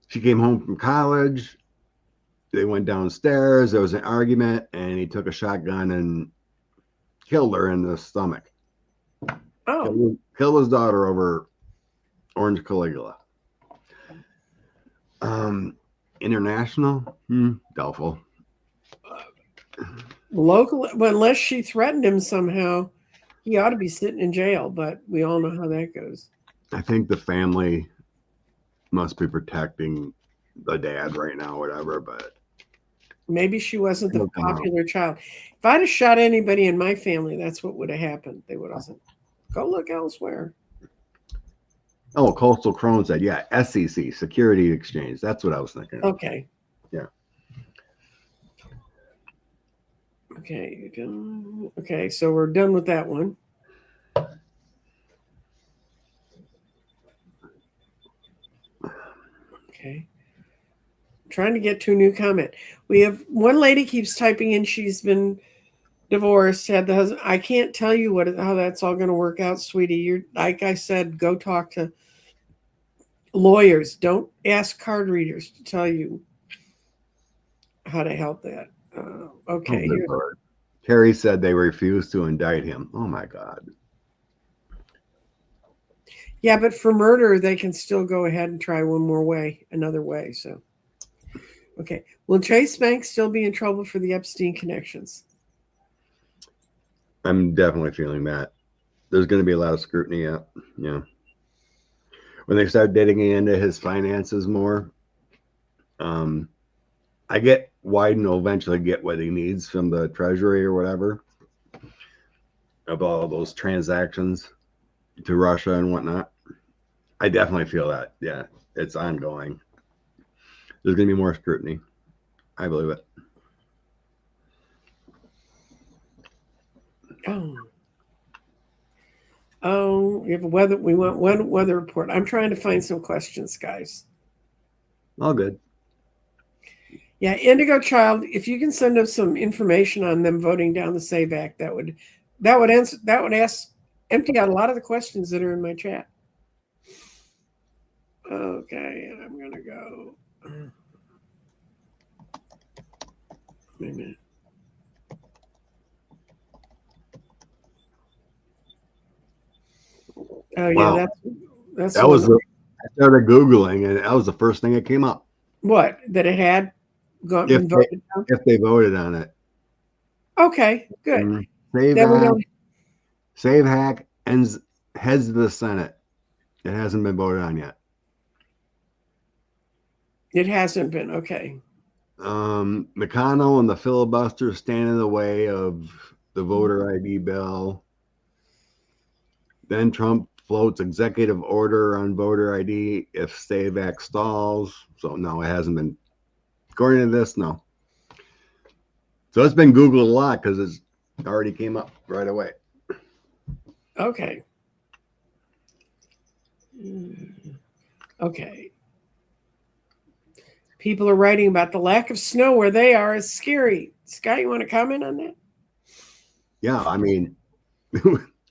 She came home from college. They went downstairs. There was an argument, and he took a shotgun and killed her in the stomach. Oh. Killed his daughter over Orange Caligula. International? Doubtful. Local, well, unless she threatened him somehow, he ought to be sitting in jail, but we all know how that goes. I think the family must be protecting the dad right now, whatever, but maybe she wasn't the popular child. If I'd have shot anybody in my family, that's what would have happened. They would have said, go look elsewhere. Oh, Coastal Crone said, yeah, SEC, Security Exchange. That's what I was thinking. Okay. Yeah. Okay. Okay, so we're done with that one. Okay. I'm trying to get to a new comment. We have one lady keeps typing in she's been divorced, had the husband. I can't tell you how that's all going to work out, sweetie. You're, like I said, go talk to lawyers. Don't ask card readers to tell you how to help that. Okay. Terry said they refused to indict him. Oh my God. Yeah, but for murder, they can still go ahead and try another way. So, okay. Will Chase Bank still be in trouble for the Epstein connections? I'm definitely feeling that. There's going to be a lot of scrutiny. Yeah. When they start digging into his finances more, I get Wyden will eventually get what he needs from the Treasury or whatever of all those transactions to Russia and whatnot. I definitely feel that. Yeah, it's ongoing. There's going to be more scrutiny. I believe it. Oh, we have a weather. We want one weather report. I'm trying to find some questions, guys. All good. Yeah, Indigo Child. If you can send us some information on them voting down the SAVE Act, that would empty out a lot of the questions that are in my chat. Okay, and I'm gonna go. Wait a minute. Oh yeah, Wow. that's the That one. was I started Googling, and that was the first thing that came up. What, that it had If been they, voted down? if they voted on it. Okay, good. Save Then we hack, don't. save hack ends heads of the Senate. It hasn't been voted on yet. It hasn't been okay. McConnell and the filibuster stand in the way of the voter ID bill. Then Trump floats executive order on voter ID if Save Act stalls. So no, it hasn't been. According to this, no. So it's been Googled a lot because it's already came up right away. Okay. Okay. People are writing about the lack of snow where they are is scary. Scott, you want to comment on that? Yeah, I mean,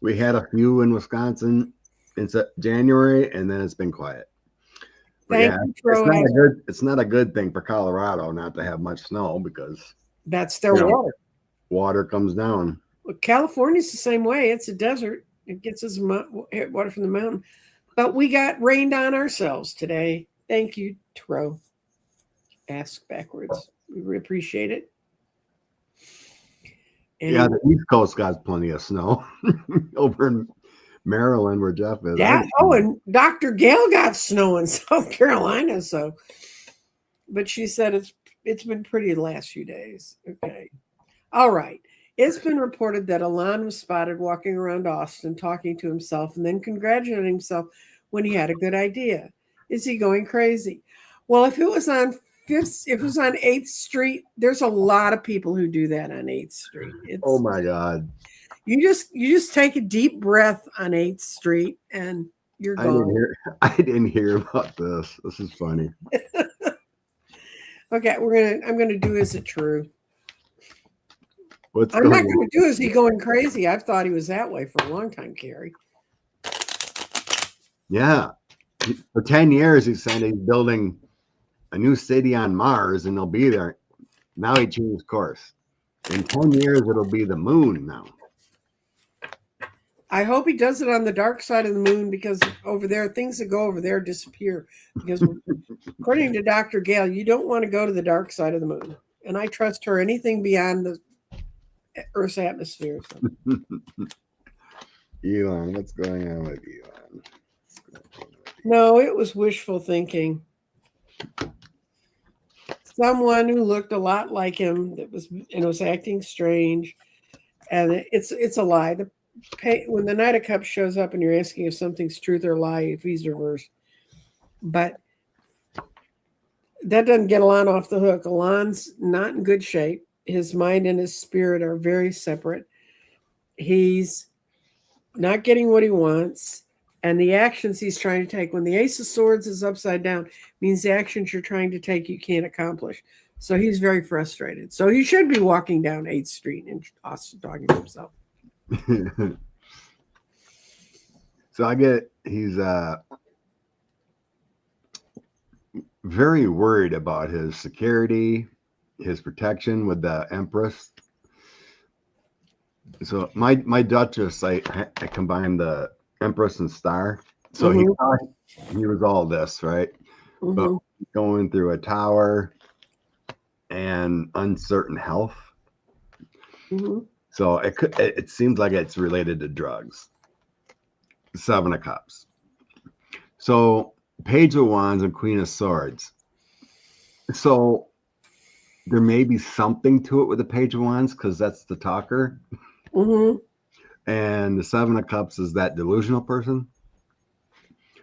we had a few in Wisconsin in January, and then it's been quiet. But Thank yeah, you, Tro. it's not a good thing for Colorado not to have much snow because That's their water. Water comes down. Well, California's the same way. It's a desert. It gets its water from the mountain. But we got rained on ourselves today. Thank you, Tro. Ask backwards. We really appreciate it. Anyway. Yeah, the East Coast got plenty of snow over in Maryland where Jeff is. Yeah. Oh, and Dr. Gail got snow in South Carolina. So, but she said it's been pretty the last few days. Okay. All right. It's been reported that Elon was spotted walking around Austin talking to himself and then congratulating himself when he had a good idea. Is he going crazy? Well, if it was on 8th Street, there's a lot of people who do that on 8th Street. Oh my God. You just take a deep breath on 8th Street and you're gone. I didn't hear about this. This is funny. Okay, I'm gonna do Is It True? I'm not gonna do Is He Going Crazy? I've thought he was that way for a long time, Carrie. Yeah. For 10 years he said he's building a new city on Mars and they'll be there. Now he changed course. In 10 years it'll be the moon now. I hope he does it on the dark side of the moon because over there, things that go over there disappear. Because according to Dr. Gail, you don't want to go to the dark side of the moon. And I trust her. Anything beyond the Earth's atmosphere. So. Elon, what's going on with Elon? No, it was wishful thinking. Someone who looked a lot like him that was acting strange. And it's a lie. When the Knight of Cups shows up and you're asking if something's truth or lie, if he's reversed. But that doesn't get Elon off the hook. Elon's not in good shape. His mind and his spirit are very separate. He's not getting what he wants. And the actions he's trying to take, when the Ace of Swords is upside down, means the actions you're trying to take you can't accomplish. So he's very frustrated. So he should be walking down 8th Street in Austin talking to himself. So I get he's very worried about his security, his protection with the Empress. So my Duchess, I combined the Empress and Star. So he thought he was all this, right? But going through a tower and uncertain health. So it seems like it's related to drugs. 7 of Cups. So Page of Wands and Queen of Swords. So there may be something to it with the Page of Wands because that's the talker. And the 7 of Cups is that delusional person.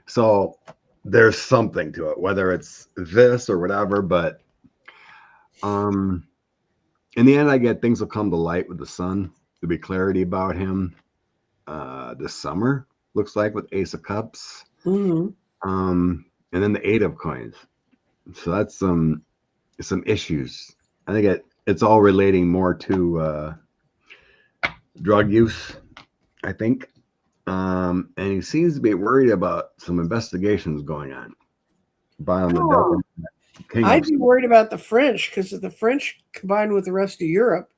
So there's something to it, whether it's this or whatever. But in the end, I get things will come to light with the sun. There'll be clarity about him this summer, looks like, with Ace of Cups. And then the 8 of Coins. So that's some issues. I think it's all relating more to drug use, I think. And he seems to be worried about some investigations going on. bottom of Oh, the king. I'd be worried about the French, because if the French combined with the rest of Europe,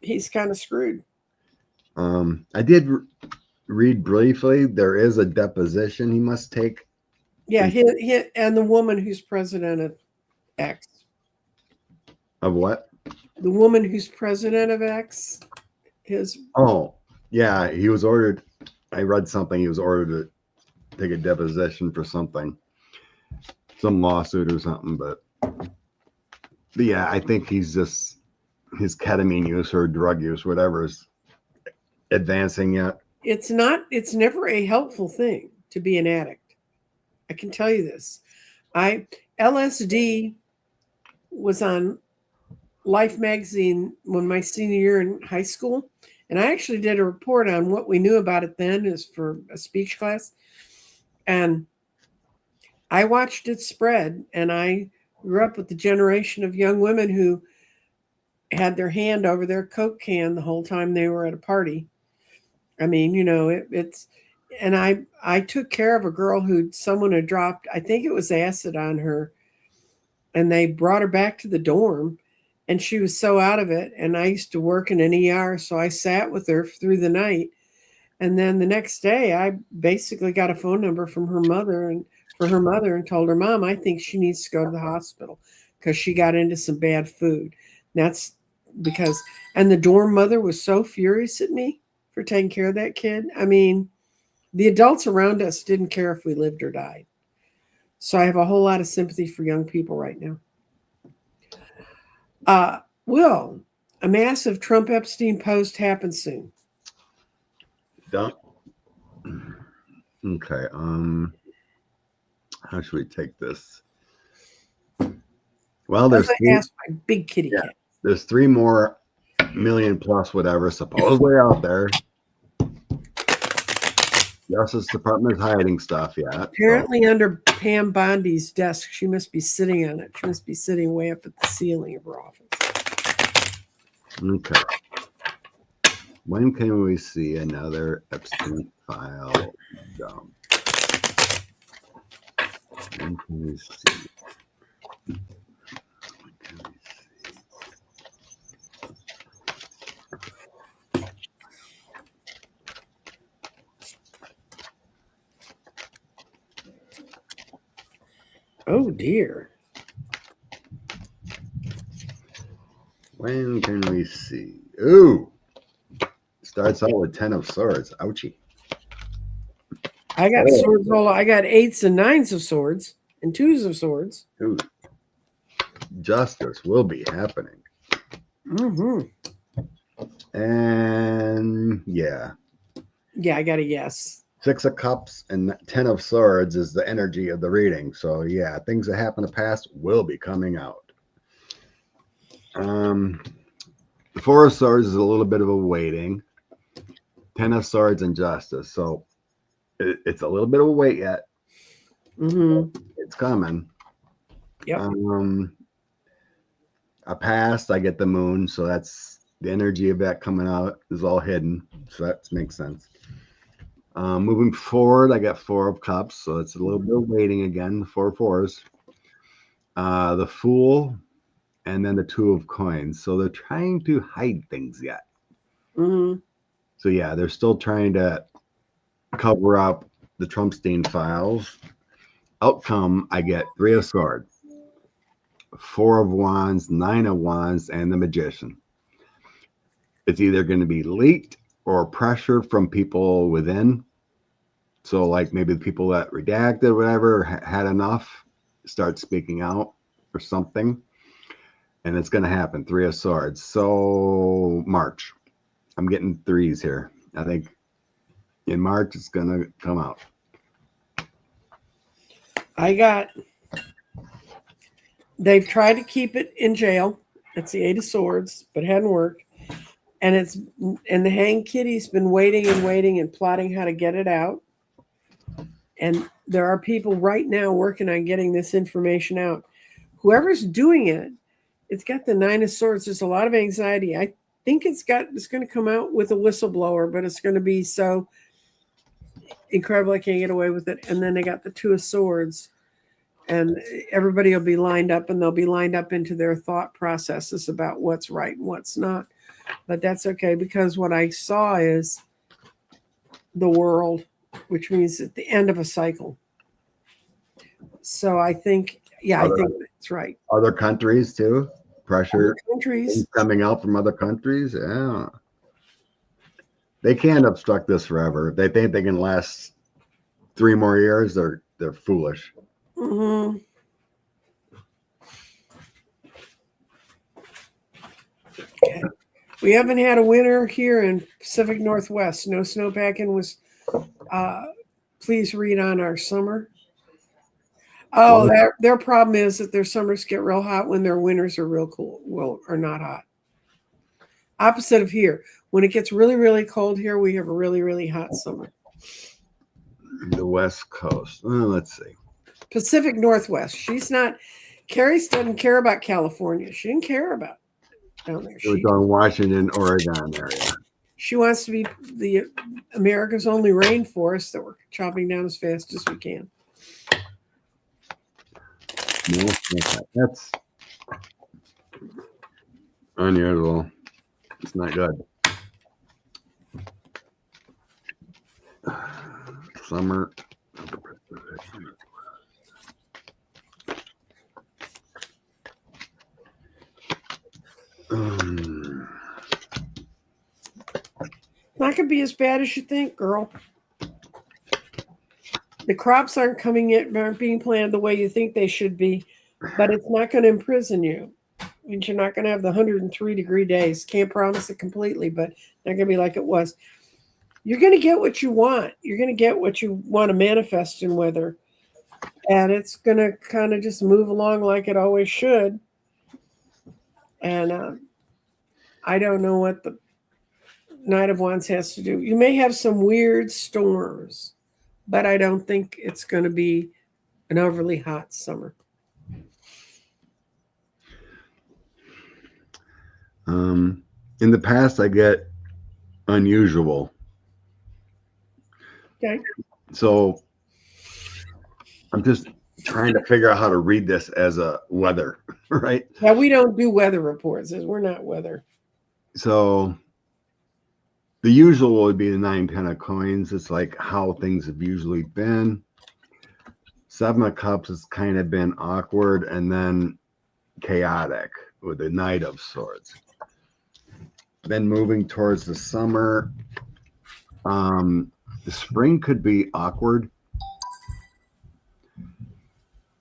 he's kind of screwed. I did read briefly. There is a deposition he must take. Yeah, he and the woman who's president of X. Of what? The woman who's president of X. Oh, yeah, he was ordered. I read something. He was ordered to take a deposition for something, some lawsuit or something. But yeah, I think he's just his ketamine use or drug use, whatever, is advancing yet. It's never a helpful thing to be an addict. I can tell you this. LSD was on Life magazine when my senior year in high school, and I actually did a report on what we knew about it then as for a speech class. And I watched it spread, and I grew up with the generation of young women who had their hand over their Coke can the whole time they were at a party. I mean, and I took care of a girl who someone had dropped, I think it was acid on her, and they brought her back to the dorm, and she was so out of it. And I used to work in an ER, so I sat with her through the night. And then the next day, I basically got a phone number from her mother and told her, Mom, I think she needs to go to the hospital because she got into some bad food. That's because, and the dorm mother was so furious at me for taking care of that kid. I mean, the adults around us didn't care if we lived or died. So I have a whole lot of sympathy for young people right now. Will a massive Trump-Epstein post happen soon? Done. Okay. How should we take this? Well, there's my big kitty cat. There's 3 more million plus whatever supposedly out there. Justice Department is hiding stuff yet. Apparently under Pam Bondi's desk. She must be sitting on it. She must be sitting way up at the ceiling of her office. Okay. When can we see another Epstein file dump? When can we see? Oh dear. When can we see? Ooh. Starts out with 10 of swords. Ouchie. I got swords all. I got 8s and 9s of swords and 2s of swords. Ooh. Justice will be happening. Mm-hmm. And yeah. Yeah, I got a yes. 6 of cups and 10 of swords is the energy of the reading. So yeah, things that happen in the past will be coming out. The 4 of swords is a little bit of a waiting. 10 of swords and justice. So it's a little bit of a wait yet. Mm-hmm. It's coming. Yep. A past, I get the moon. So that's the energy of that coming out is all hidden. So that makes sense. Moving forward, I got 4 of cups. So it's a little bit of waiting again. The 4 of fours. The fool. And then the 2 of coins. So they're trying to hide things yet. Mm-hmm. So yeah, they're still trying to cover up the Trump-Epstein files. Outcome, I get 3 of swords, 4 of wands, 9 of wands, and the magician. It's either going to be leaked or pressure from people within. So like maybe the people that redacted, whatever, had enough, start speaking out or something. And it's going to happen. 3 of swords. So March. I'm getting 3s here. I think in March it's going to come out. They've tried to keep it in jail. It's the 8 of swords, but it hadn't worked. And the hanged kitty's been waiting and plotting how to get it out. And there are people right now working on getting this information out. Whoever's doing it, it's got the 9 of swords. There's a lot of anxiety. I think it's going to come out with a whistleblower, but it's going to be so incredible I can't get away with it. And then they got the 2 of swords. and everybody will be lined up, and they'll be lined up into their thought processes about what's right and what's not. But that's okay, because what I saw is the world, which means at the end of a cycle. So I think, I think that's right. Other countries too? Pressure Other countries coming out from other countries? Yeah. They can't obstruct this forever. If they think they can last 3 more years, they're foolish. Mm-hmm. Okay. We haven't had a winter here in Pacific Northwest. No snowpack in was. Please read on our summer. Oh, their problem is that their summers get real hot when their winters are real cool. Well, are not hot. Opposite of here. When it gets really, really cold here, we have a really, really hot summer. The West Coast. Let's see. Pacific Northwest. She's not. Carrie doesn't care about California. She didn't care about down there. It was on Washington, Oregon area. She wants to be the America's only rainforest that we're chopping down as fast as we can. No, that's unusual. It's not good. Summer. Not going to be as bad as you think, girl. The crops aren't being planted the way you think they should be, but it's not going to imprison you. It means you're not going to have the 103-degree days. Can't promise it completely, but not going to be like it was. You're going to get what you want. You're going to get what you want to manifest in weather, and it's going to kind of just move along like it always should. And I don't know what the Knight of Wands has to do. You may have some weird storms, but I don't think it's going to be an overly hot summer. In the past, I get unusual. Okay. So I'm just trying to figure out how to read this as a weather, right? Yeah, we don't do weather reports. We're not weather. So the usual would be the 9-10 of coins. It's like how things have usually been. 7 of cups has kind of been awkward and then chaotic with the Knight of Swords. Then moving towards the summer, the spring could be awkward.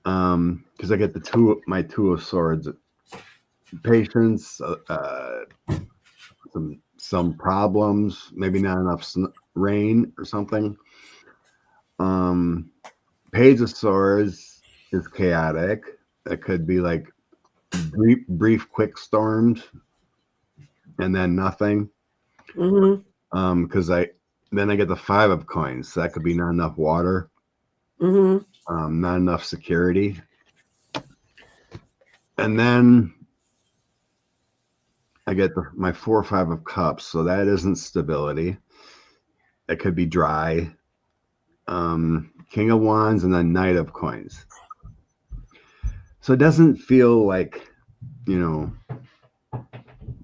Because I get my 2 of Swords, patience, some problems, maybe not enough rain or something. Page of Swords is chaotic. It could be like brief quick storms and then nothing. Because then I get the 5 of coins. So that could be not enough water. Not enough security. And then I get my 4 or 5 of cups. So that isn't stability. It could be dry. King of Wands and then Knight of Coins. So it doesn't feel like,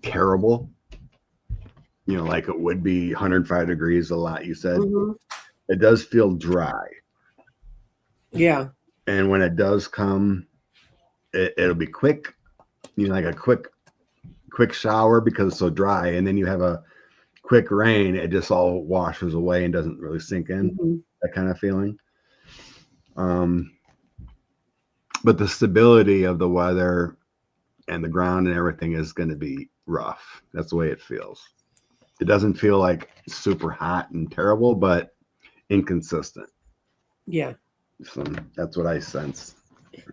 terrible. Like it would be 105 degrees a lot, you said. It does feel dry. Yeah. And when it does come, it'll be quick, like a quick shower because it's so dry. And then you have a quick rain. It just all washes away and doesn't really sink in. That kind of feeling. But the stability of the weather and the ground and everything is going to be rough. That's the way it feels. It doesn't feel like super hot and terrible, but inconsistent. Yeah. So that's what I sense.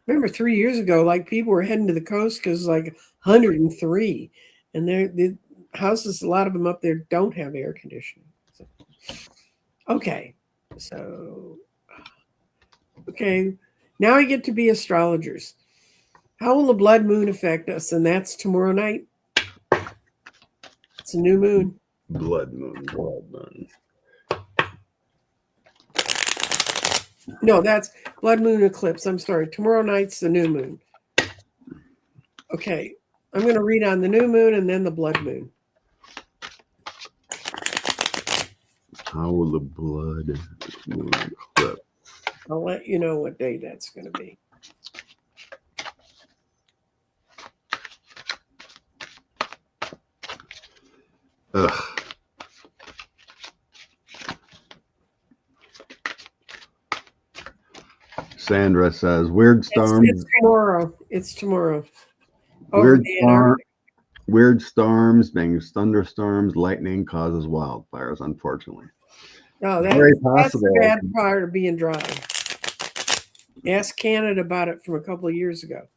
Remember 3 years ago, like people were heading to the coast because like 103, and the houses, a lot of them up there don't have air conditioning. So, okay. Now we get to be astrologers. How will the blood moon affect us? And that's tomorrow night. It's a new moon. Blood moon. No, that's blood moon eclipse. I'm sorry. Tomorrow night's the new moon. Okay. I'm going to read on the new moon and then the blood moon. How will the blood moon eclipse? I'll let you know what day that's going to be. Ugh. Sandra says, weird storms. It's tomorrow. It's tomorrow. Over Weird storms, being thunderstorms, lightning causes wildfires, unfortunately. Oh, Very that's possible. the bad part of being dry. Ask Canada about it from a couple of years ago.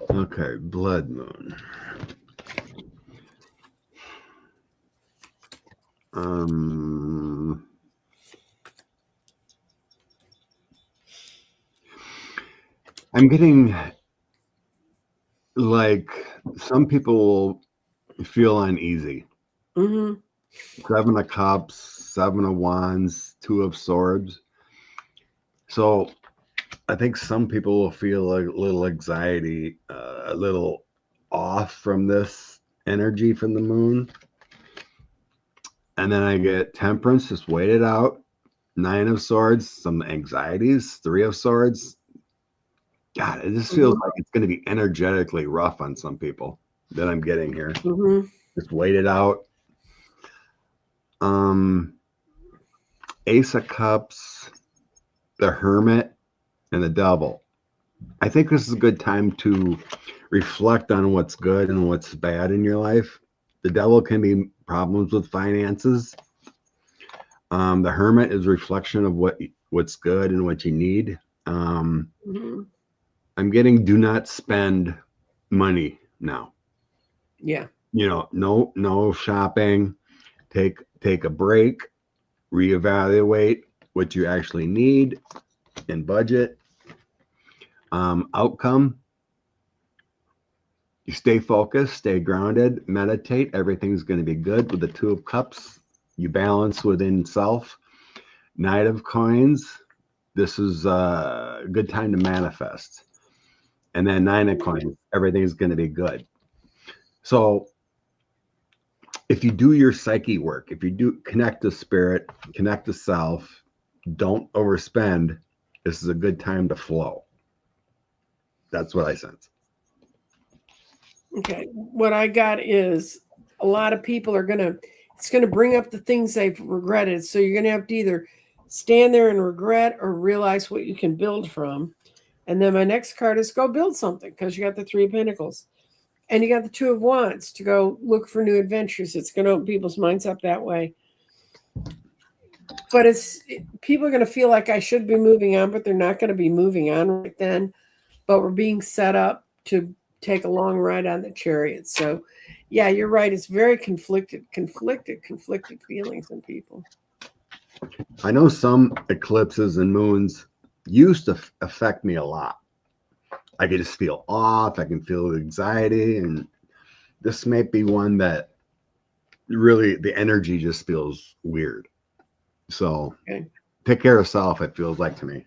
Okay, blood moon. I'm getting like some people will feel uneasy. Mm-hmm. 7 of Cups, 7 of Wands, 2 of Swords. So I think some people will feel like a little anxiety, a little off from this energy from the moon. And then I get Temperance, just wait it out. 9 of Swords, some anxieties, 3 of Swords. God, it just feels like it's going to be energetically rough on some people that I'm getting here. Just wait it out. Ace of Cups, the Hermit, and the Devil. I think this is a good time to reflect on what's good and what's bad in your life. The Devil can be problems with finances. The Hermit is reflection of what's good and what you need. I'm getting do not spend money now. Yeah. You know, no shopping. Take a break, reevaluate what you actually need and budget. Outcome. You stay focused, stay grounded, meditate. Everything's going to be good. With the 2 of Cups, you balance within self. Knight of Coins. This is a good time to manifest. And then 9 of Coins. Everything's going to be good. So if you do your psyche work, if you do connect to spirit, connect to self, don't overspend, this is a good time to flow. That's what I sense. Okay. What I got is a lot of people are it's going to bring up the things they've regretted. So you're going to have to either stand there and regret or realize what you can build from. And then my next card is go build something because you got the 3 of Pentacles. And you got the 2 of Wands to go look for new adventures. It's going to open people's minds up that way. But people are going to feel like I should be moving on, but they're not going to be moving on right then. But we're being set up to take a long ride on the Chariot. So, yeah, you're right. It's very conflicted feelings in people. I know some eclipses and moons used to affect me a lot. I could just feel off. I can feel anxiety. And this might be one that really the energy just feels weird. So take care of self, it feels like to me.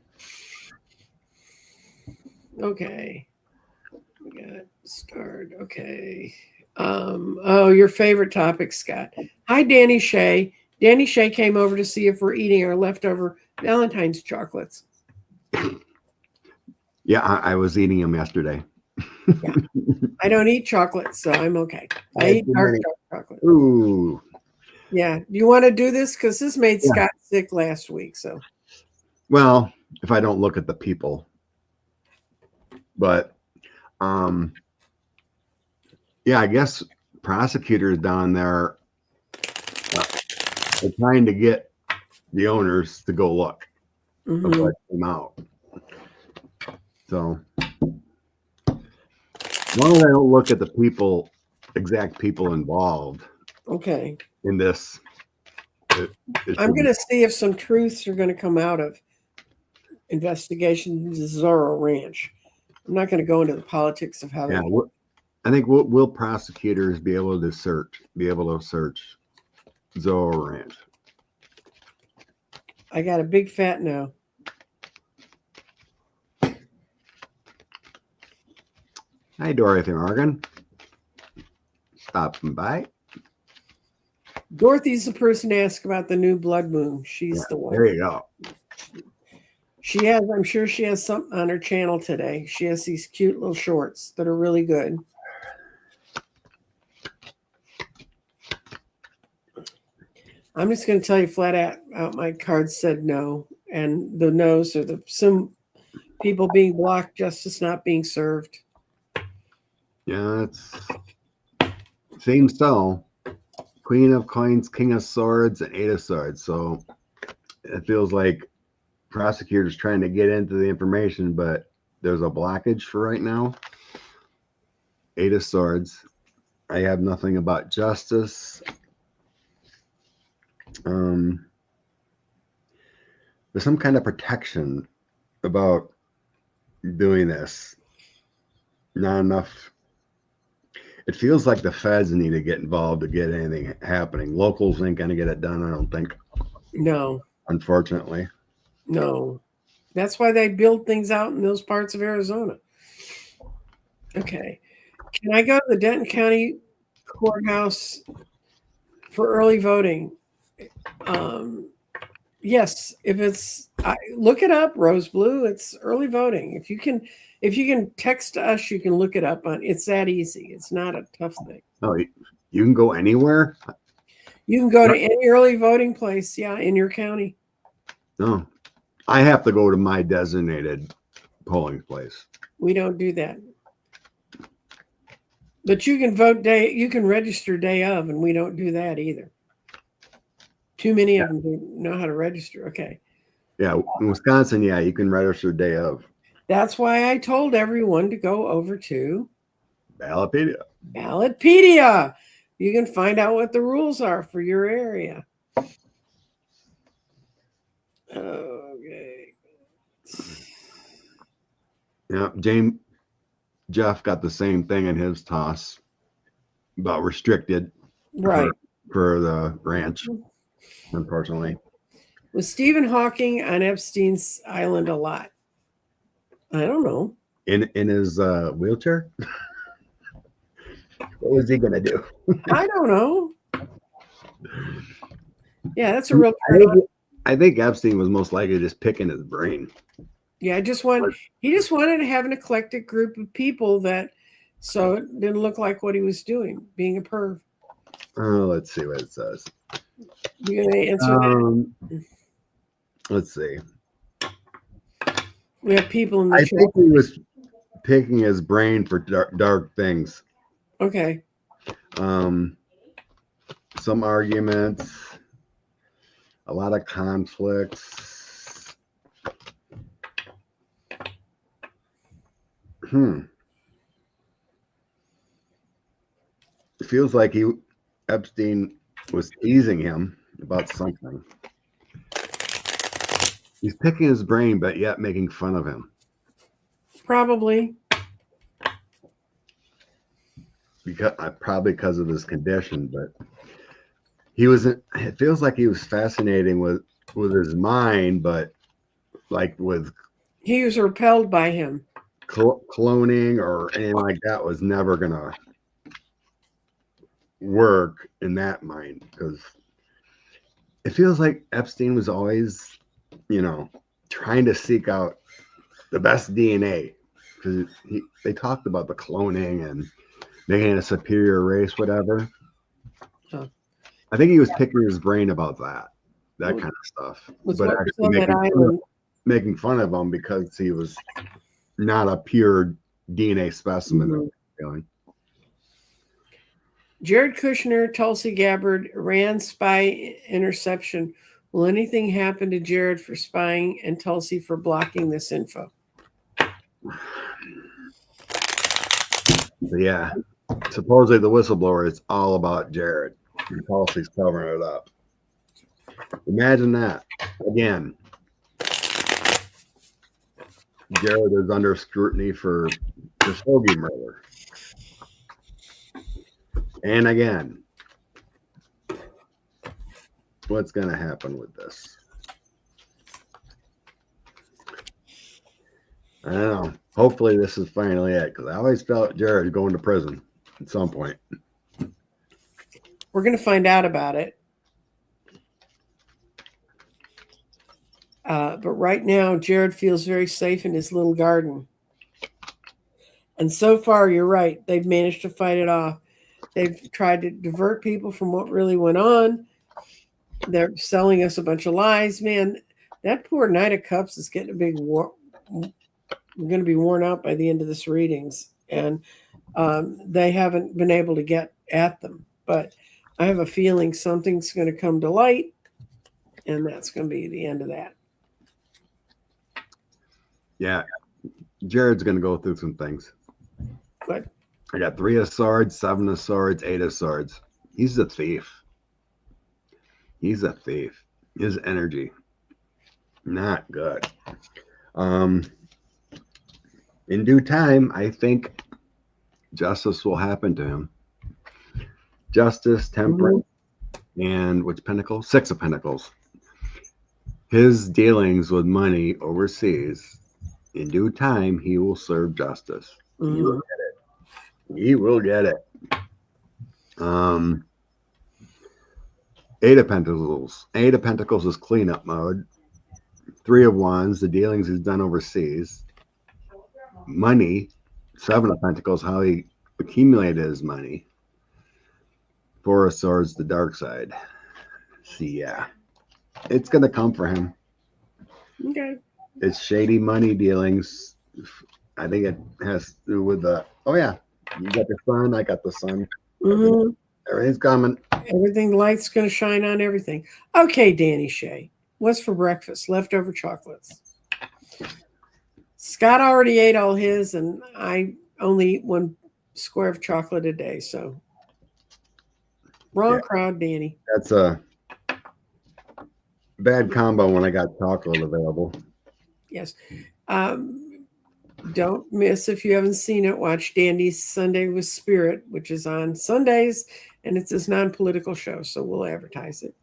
Okay. We got start. Okay. Oh, your favorite topic, Scott. Hi, Danny Shea. Danny Shea came over to see if we're eating our leftover Valentine's chocolates. Yeah, I was eating them yesterday. Yeah. I don't eat chocolate, so I'm okay. I eat dark chocolate. Ooh. Yeah. Do you want to do this? Because this made Scott sick last week. So. Well, if I don't look at the people. But yeah, I guess prosecutors down there are trying to get the owners to go look of what came out. So as long as I don't look at the people, exact people involved. Okay. In this, I'm going to see if some truths are going to come out of investigation into Zorro Ranch. I'm not going to go into the politics of how Yeah, they. I think will prosecutors be able to search Zorro Ranch? I got a big fat no. Hi, Dorothy Morgan. Stopping by. Dorothy's the person to ask about the new blood moon. She's the one. There you go. She has, I'm sure she has something on her channel today. She has these cute little shorts that are really good. I'm just going to tell you flat out my card said no. And the no's are some people being blocked, justice not being served. Yeah, it's seems so. Queen of Coins, King of Swords, and Eight of Swords. So it feels like prosecutors trying to get into the information, but there's a blockage for right now. Eight of Swords. I have nothing about justice. There's some kind of protection about doing this. Not enough. It feels like the feds need to get involved to get anything happening. Locals ain't going to get it done, I don't think. No. Unfortunately. No. That's why they build things out in those parts of Arizona. Okay. Can I go to the Denton County Courthouse for early voting? Yes. If it's, look it up, Rose Blue. It's early voting. If you can text us, you can look it up on. It's that easy. It's not a tough thing. Oh, you can go anywhere? You can go to any early voting place, yeah, in your county. No. I have to go to my designated polling place. We don't do that. But you can vote you can register day of, and we don't do that either. Too many of them know how to register. Okay. Yeah, in Wisconsin, yeah, you can register day of. That's why I told everyone to go over to Ballotpedia. Ballotpedia. You can find out what the rules are for your area. Okay. Yeah, Jeff got the same thing in his toss about restricted right for the ranch, unfortunately. Was Stephen Hawking on Epstein's island a lot? I don't know. In his wheelchair? What was he gonna do? I don't know. Yeah, that's a real. I think Epstein was most likely just picking his brain. Yeah, he just wanted to have an eclectic group of people so it didn't look like what he was doing, being a perv. Oh, let's see what it says. You gonna answer that? Let's see. We have people in the I think he was picking his brain for dark things. Okay. Some arguments, a lot of conflicts. It feels like Epstein was teasing him about something. He's picking his brain, but yet making fun of him. Probably. Probably because of his condition, but it feels like he was fascinating with his mind, but like he was repelled by him. Cloning or anything like that was never gonna work in that mind, because it feels like Epstein was always, trying to seek out the best DNA, because they talked about the cloning and making it a superior race, whatever. Huh. I think he was picking his brain about that kind of stuff, but actually making fun of him because he was not a pure DNA specimen. Mm-hmm. Jared Kushner, Tulsi Gabbard, Iran spy interception. Will anything happen to Jared for spying and Tulsi for blocking this info? Yeah. Supposedly the whistleblower is all about Jared. And Tulsi's covering it up. Imagine that. Again. Jared is under scrutiny for Khashoggi murder. And again, what's going to happen with this? I don't know. Hopefully this is finally it, because I always felt Jared going to prison at some point. We're going to find out about it. But right now, Jared feels very safe in his little garden. And so far, you're right. They've managed to fight it off. They've tried to divert people from what really went on. They're selling us a bunch of lies, man. That poor Knight of Cups is getting a big war. We're going to be worn out by the end of this readings. And they haven't been able to get at them. But I have a feeling something's going to come to light. And that's going to be the end of that. Yeah. Jared's going to go through some things. Good. I got 3 of swords, 7 of swords, 8 of swords. He's a thief. He's a thief. His energy, not good. In due time, I think justice will happen to him. Justice, temperance, and which pentacle? 6 of Pentacles. His dealings with money overseas, in due time, he will serve justice. He will get it. He will get it. 8 of Pentacles. 8 of Pentacles is cleanup mode. 3 of Wands, the dealings he's done overseas. Money. 7 of Pentacles, how he accumulated his money. 4 of Swords, the dark side. See, yeah. It's going to come for him. Okay. It's shady money dealings. I think it has to do with the, oh yeah, you got the sun, I got the sun. Mm-hmm. Everything's coming. Everything, light's going to shine on everything. Okay, Danny Shea. What's for breakfast? Leftover chocolates. Scott already ate all his, and I only eat 1 square of chocolate a day. So, wrong crowd, Danny. That's a bad combo when I got chocolate available. Yes. Don't miss, if you haven't seen it, watch Dandy's Sunday with Spirit, which is on Sundays, and it's his non-political show, so we'll advertise it.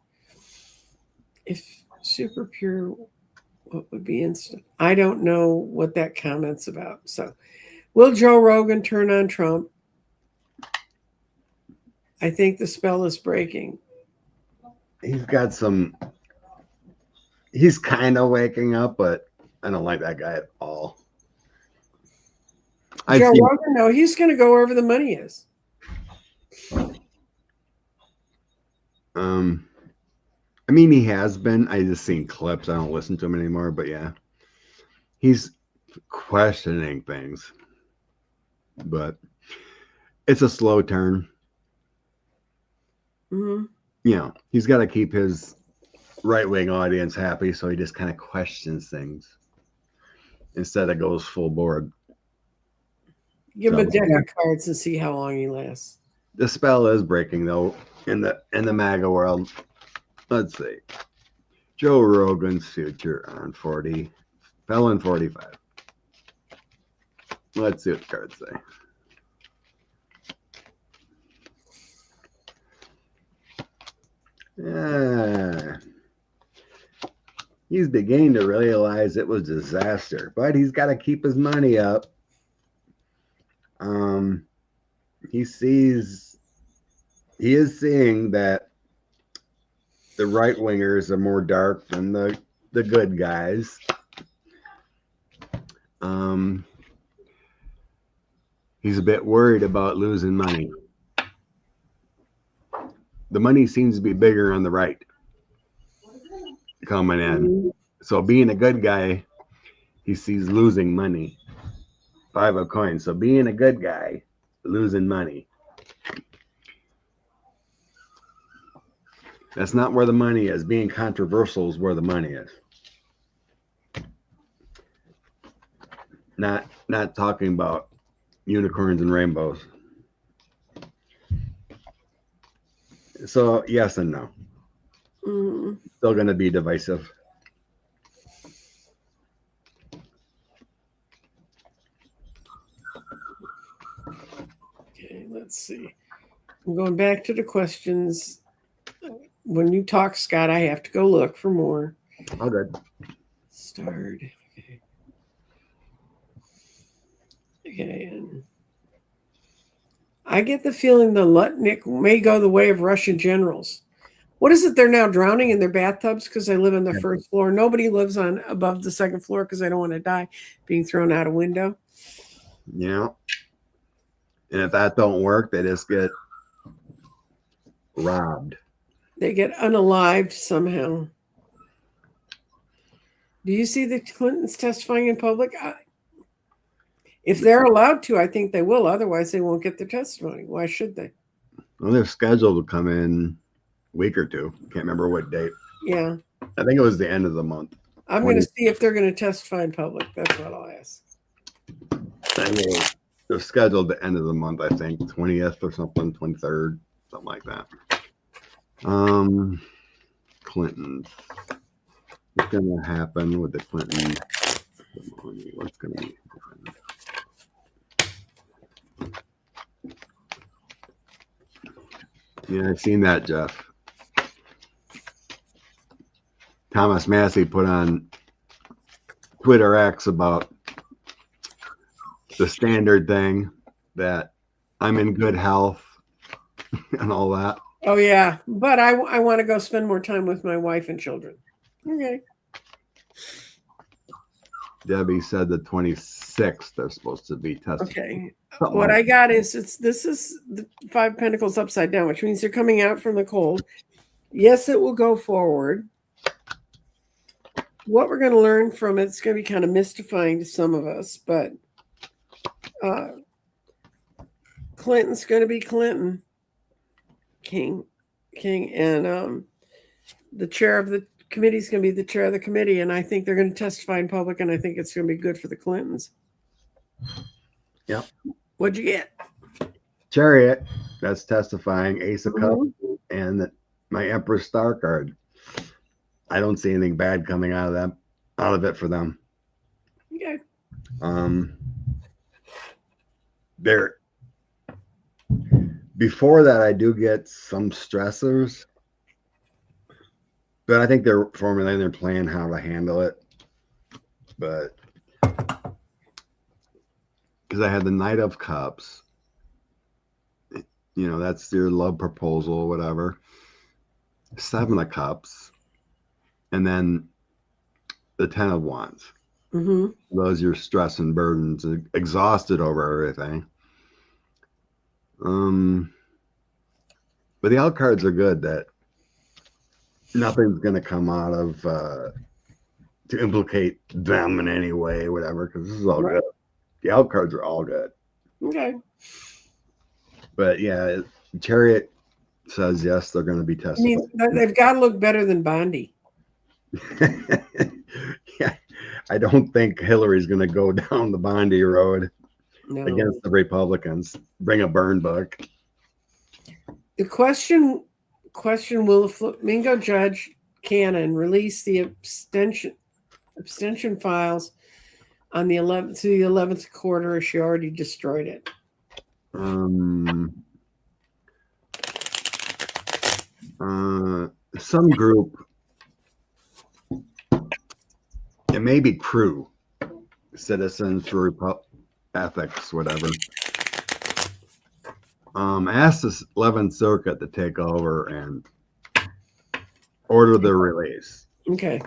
If super pure, what would be instant? I don't know what that comment's about. So, will Joe Rogan turn on Trump? I think the spell is breaking. He's got some, he's kind of waking up, but I don't like that guy at all. Joe Rogan, no, he's going to go wherever the money is. I mean, he has been. I just seen clips. I don't listen to him anymore, but yeah, he's questioning things. But it's a slow turn. Mm-hmm. You know, he's got to keep his right-wing audience happy, so he just kind of questions things instead of goes full board. Give him a deck of cards and see how long he lasts. The spell is breaking, though, in the MAGA world. Let's see. Joe Rogan's future on 40. Fell in 45. Let's see what the cards say. He's beginning to realize it was a disaster, but he's got to keep his money up. He is seeing that the right wingers are more dark than the good guys. He's a bit worried about losing money. The money seems to be bigger on the right coming in. So being a good guy, he sees losing money. 5 of coins. So being a good guy, losing money. That's not where the money is. Being controversial is where the money is. Not talking about unicorns and rainbows. So yes and no. Still going to be divisive. let's see. I'm going back to the questions. When you talk, Scott, I have to go look for more. Oh, good. Start. Okay. Okay. And I get the feeling the Lutnick may go the way of Russian generals. What is it? They're now drowning in their bathtubs because they live on the first floor. Nobody lives on above the second floor because they don't want to die being thrown out a window. Yeah. And if that don't work, they just get robbed. They get unalived somehow. Do you see the Clintons testifying in public? If they're allowed to, I think they will. Otherwise, they won't get their testimony. Why should they? Well, they're scheduled to come in a week or two. Can't remember what date. Yeah. I think it was the end of the month. I'm going to see if they're going to testify in public. That's what I'll ask. They're scheduled the end of the month, I think, 20th or something, 23rd, something like that. Clinton. What's going to happen with the Clinton? What's going to happen? Yeah, I've seen that, Jeff. Thomas Massey put on Twitter X about the standard thing that I'm in good health and all that. Oh, yeah. But I want to go spend more time with my wife and children. Okay. Debbie said the 26th they're supposed to be tested. Okay. What I got is this is the 5 of Pentacles upside down, which means they're coming out from the cold. Yes, it will go forward. What we're going to learn from it's going to be kind of mystifying to some of us, but Clinton's going to be Clinton, King, and the chair of the committee is going to be the chair of the committee, and I think they're going to testify in public, and I think it's going to be good for the Clintons. Yep. What'd you get? Chariot, that's testifying, Ace of Cups, and my Empress Star card. I don't see anything bad coming out of it for them. Okay. There. Before that, I do get some stressors, but I think they're formulating their plan how to handle it. But because I had the Knight of Cups, you know, that's your love proposal, whatever. 7 of Cups, and then the 10 of Wands. Those are your stress and burdens, exhausted over everything. But the out cards are good, that nothing's going to come out of to implicate them in any way, whatever, because this is all good. The out cards are all good. Okay. But yeah, Chariot says yes, they're going to be tested. I mean, they've got to look better than Bondi. Yeah, I don't think Hillary's going to go down the Bondi road against the Republicans. Bring a burn book. The question: will the Flamingo judge Cannon release the abstention files on the 11th to the 11th quarter, or she already destroyed it? Some group, it may be crew, Citizens for Ethics, whatever. Asked the 11th Circuit to take over and order the release. Okay.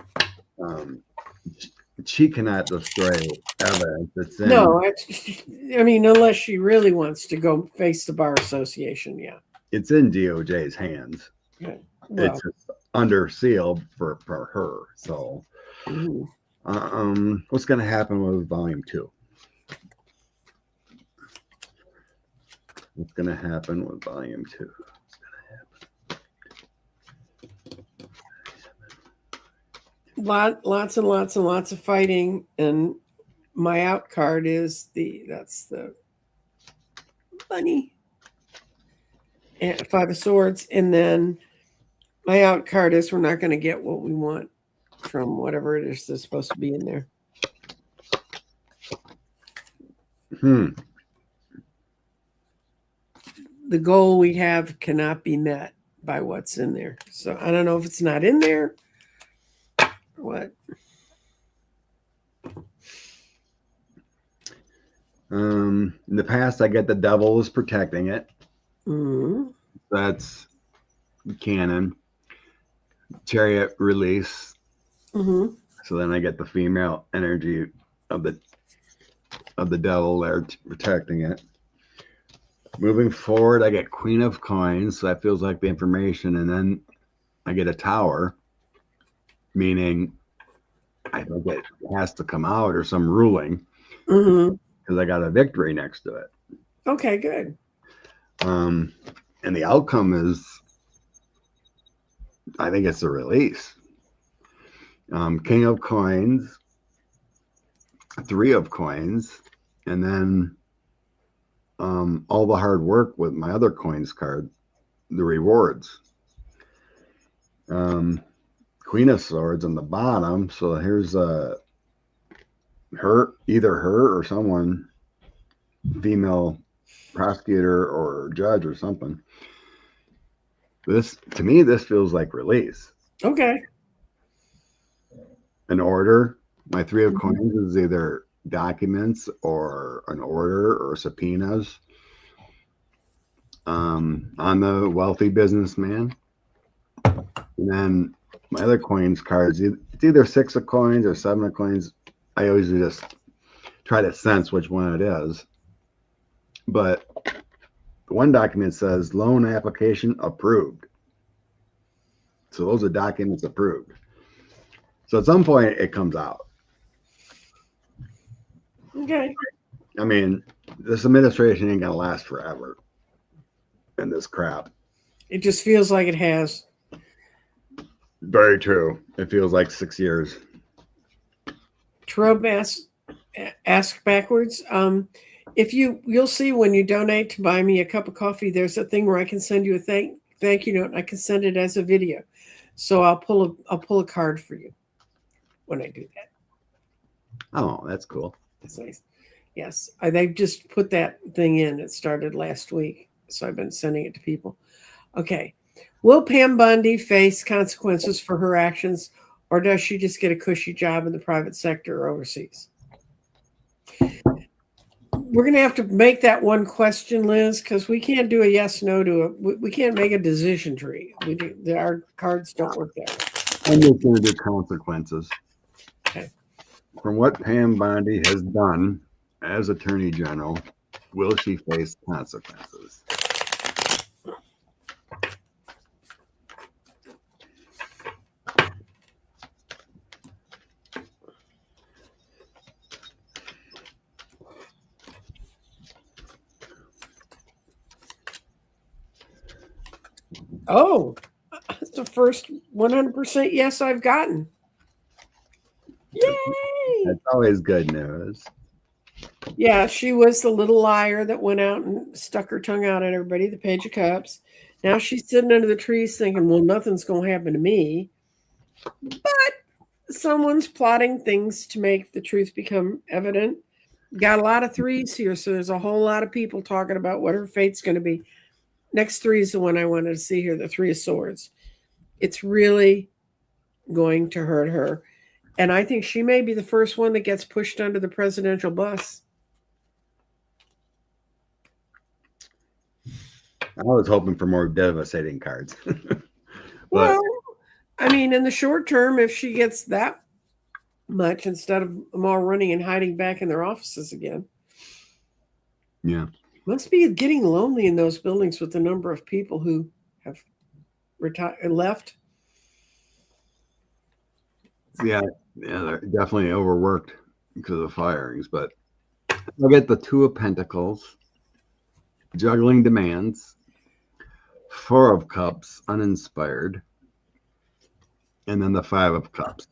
She cannot destroy evidence that's in. No, I mean, unless she really wants to go face the Bar Association, yeah. It's in DOJ's hands. Okay. Well, It's under seal for her. So, what's going to happen with Volume 2? What's going to happen with Volume 2? Lots and lots and lots of fighting, and my out card is that's the bunny and 5 of Swords, and then my out card is we're not going to get what we want from whatever it is that's supposed to be in there. the goal we have cannot be met by what's in there. So I don't know if it's not in there or what. In the past, I get the devil is protecting it. Mm-hmm. That's canon. Chariot release. Mm-hmm. So then I get the female energy of the devil there protecting it. Moving forward, I get Queen of Coins. So that feels like the information. And then I get a tower, meaning I think it has to come out or some ruling. Mm-hmm. Because I got a victory next to it. Okay, good. And the outcome is, I think it's a release. King of Coins, Three of Coins, and then all the hard work with my other coins card, the rewards. Queen of Swords on the bottom. So here's either her or someone, female prosecutor or judge or something. To me, this feels like release. Okay. An order. My Three of Coins is either documents or an order or subpoenas on the wealthy businessman. And then my other coins cards, it's either Six of Coins or Seven of Coins. I always just try to sense which one it is. But one document says loan application approved. So those are documents approved. So at some point it comes out. Okay. I mean, this administration ain't gonna last forever in this crap. It just feels like it has. Very true. It feels like 6 years. Trump asked backwards. If you'll see when you donate to buy me a cup of coffee, there's a thing where I can send you a thank you note. And I can send it as a video. So I'll pull a card for you when I do that. Oh, that's cool. That's nice. Yes, they've just put that thing in. It started last week, so I've been sending it to people. Okay. Will Pam Bondi face consequences for her actions, or does she just get a cushy job in the private sector or overseas? We're going to have to make that one question, Liz, because we can't do a yes/no to it. We can't make a decision tree. Our cards don't work that way. I'm just going to do consequences. Okay. From what Pam Bondi has done as Attorney General, will she face consequences? Oh, that's the first 100% yes I've gotten. Yay! That's always good news. Yeah, she was the little liar that went out and stuck her tongue out at everybody, the Page of Cups. Now she's sitting under the trees thinking, well, nothing's going to happen to me. But someone's plotting things to make the truth become evident. Got a lot of threes here, so there's a whole lot of people talking about what her fate's going to be. Next three is the one I wanted to see here, the Three of Swords. It's really going to hurt her. And I think she may be the first one that gets pushed under the presidential bus. I was hoping for more devastating cards. Well, I mean, in the short term, if she gets that much instead of them all running and hiding back in their offices again. Yeah. Must be getting lonely in those buildings with the number of people who have left. Yeah, they're definitely overworked because of the firings. But I'll get the Two of Pentacles, juggling demands, Four of Cups, uninspired, and then the Five of Cups,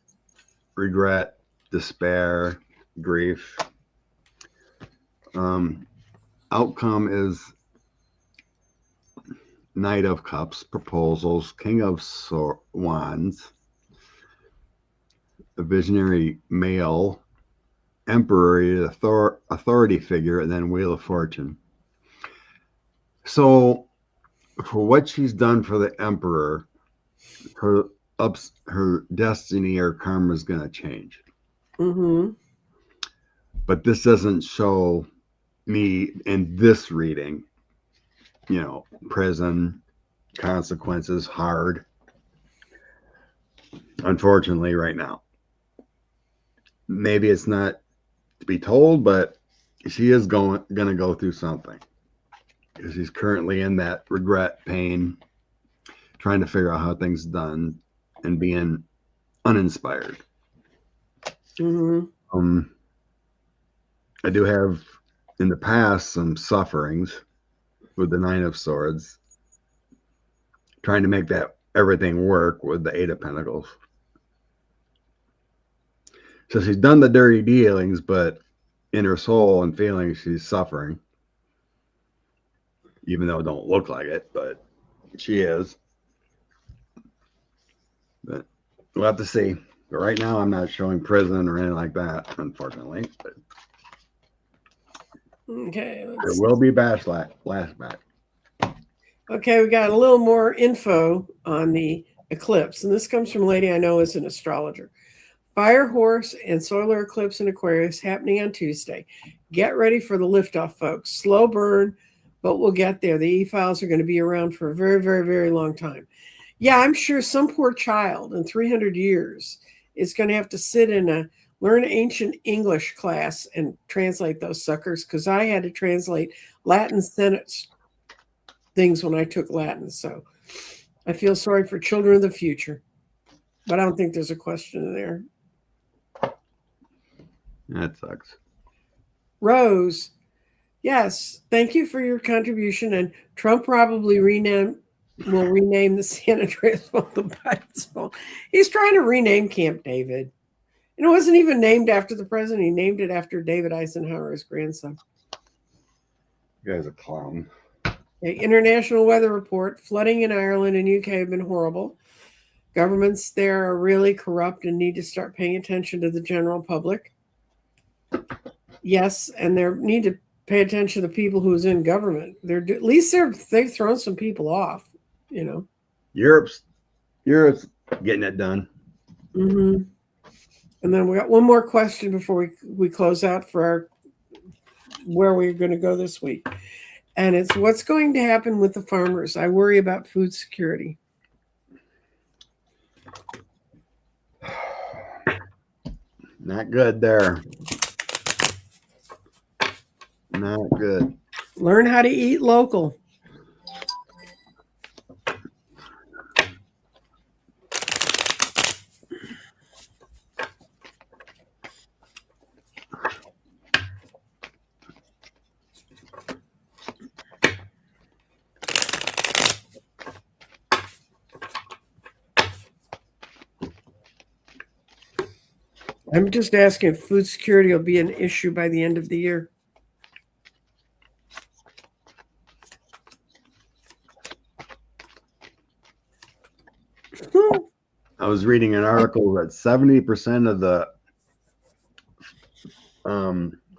regret, despair, grief. Outcome is Knight of Cups, proposals, King of Wands, a visionary male, Emperor, authority figure, and then Wheel of Fortune. So for what she's done for the emperor, her destiny or karma is going to change. Mm-hmm. But this doesn't show me in this reading, prison consequences hard. Unfortunately, right now. Maybe it's not to be told, but she is going to go through something because she's currently in that regret, pain, trying to figure out how things done and being uninspired. Mm-hmm. I do have in the past some sufferings with the Nine of Swords, trying to make that everything work with the Eight of Pentacles. So she's done the dirty dealings, but in her soul and feelings, she's suffering. Even though it don't look like it, but she is. But we'll have to see. But right now, I'm not showing prison or anything like that, unfortunately. But Okay. there will be flashback. Okay, we got a little more info on the eclipse, and this comes from a lady I know is an astrologer. Fire horse and solar eclipse in Aquarius happening on Tuesday. Get ready for the liftoff, folks. Slow burn, but we'll get there. The E-files are going to be around for a very, very, very long time. Yeah, I'm sure some poor child in 300 years is going to have to sit in a learn ancient English class and translate those suckers, because I had to translate Latin sentence things when I took Latin. So I feel sorry for children of the future, but I don't think there's a question there. That sucks. Rose, yes, thank you for your contribution. And Trump probably will rename the San Andreas Fault the Biden's fault. He's trying to rename Camp David. And it wasn't even named after the president. He named it after David Eisenhower, his grandson. You guy's a clown. International weather report, flooding in Ireland and UK have been horrible. Governments there are really corrupt and need to start paying attention to the general public. Yes, and they need to pay attention to the people who's in government. At least they've thrown some people off, Europe's getting it done. Mm-hmm. And then we got one more question before we close out for where we're going to go this week. And it's what's going to happen with the farmers. I worry about food security. Not good there. Not good. Learn how to eat local. I'm just asking if food security will be an issue by the end of the year. I was reading an article that 70% of the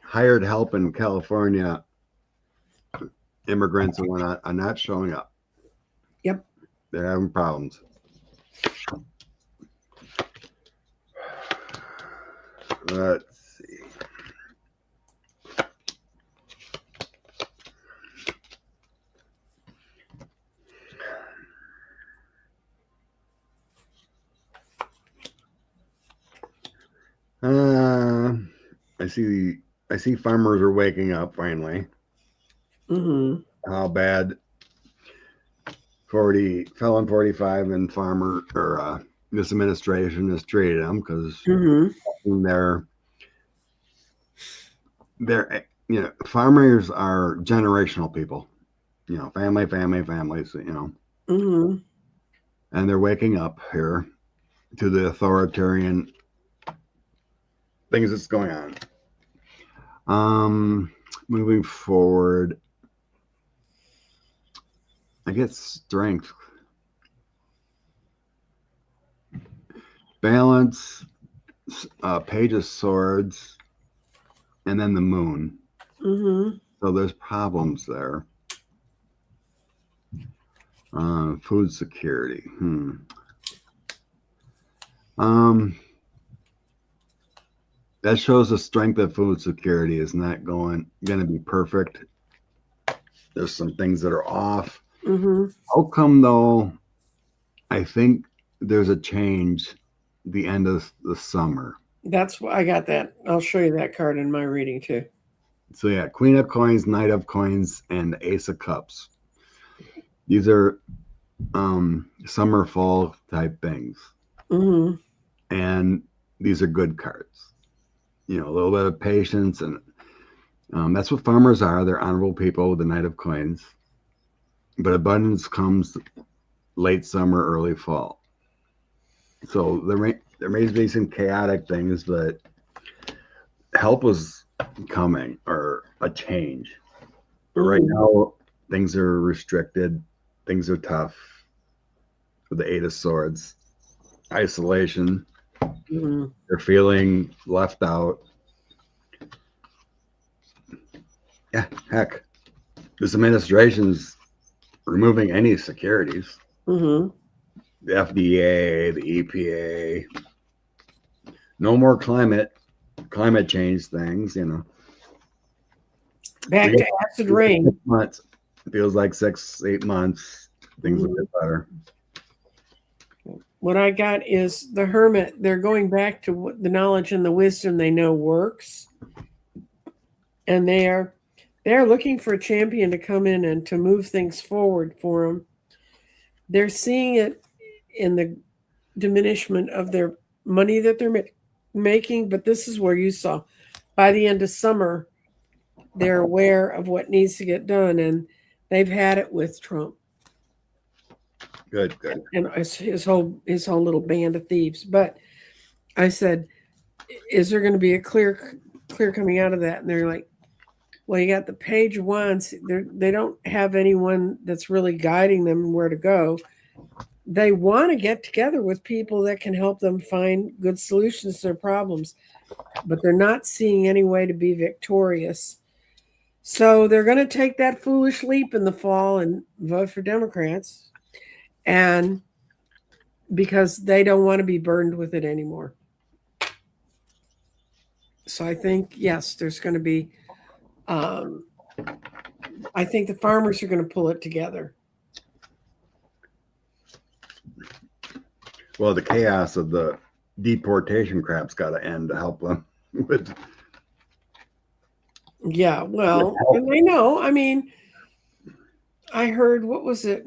hired help in California, immigrants and whatnot, are not showing up. Yep. They're having problems. Let's see. I see farmers are waking up finally. Mm-hmm. How bad felon 45 and farmer or this administration has treated them, because they're farmers are generational people, families, Mm-hmm. and they're waking up here to the authoritarian things that's going on. Moving forward, I get strength, balance, page of swords, and then the moon. Mm-hmm. So there's problems there. Food security. That shows the strength of food security is not going to be perfect. There's some things that are off. Mm-hmm. How come though? I think there's a change the end of the summer. That's why I got that. I'll show you that card in my reading too. So yeah, Queen of Coins, Knight of Coins, and Ace of Cups. These are summer, fall type things. Mm-hmm. And these are good cards. You know, a little bit of patience, and that's what farmers are. They're honorable people with the Knight of Coins. But abundance comes late summer, early fall. So there may be some chaotic things, but help was coming, or a change. But right now, things are restricted. Things are tough. With the Eight of Swords, isolation. Mm-hmm. They're feeling left out. Yeah, heck, this administration's removing any securities. Mm-hmm. The FDA, the EPA. No more climate change things, you know. Back to acid rain. Months. It feels like 6-8 months. Things will get better. What I got is the Hermit. They're going back to what the knowledge and the wisdom they know works, and they're looking for a champion to come in and to move things forward for them. They're seeing it in the diminishment of their money that they're making, but this is where you saw by the end of summer, they're aware of what needs to get done, and they've had it with Trump. Good. And his whole little band of thieves. But I said, is there going to be a clear coming out of that? And they're like, well, you got the Page Wands. They don't have anyone that's really guiding them where to go. They want to get together with people that can help them find good solutions to their problems, but they're not seeing any way to be victorious. So they're going to take that foolish leap in the fall and vote for Democrats. And because they don't want to be burdened with it anymore. So I think, yes, there's going to be, I think the farmers are going to pull it together. Well, the chaos of the deportation crap's got to end to help them with. Yeah, well, and they know. I mean, I heard, what was it?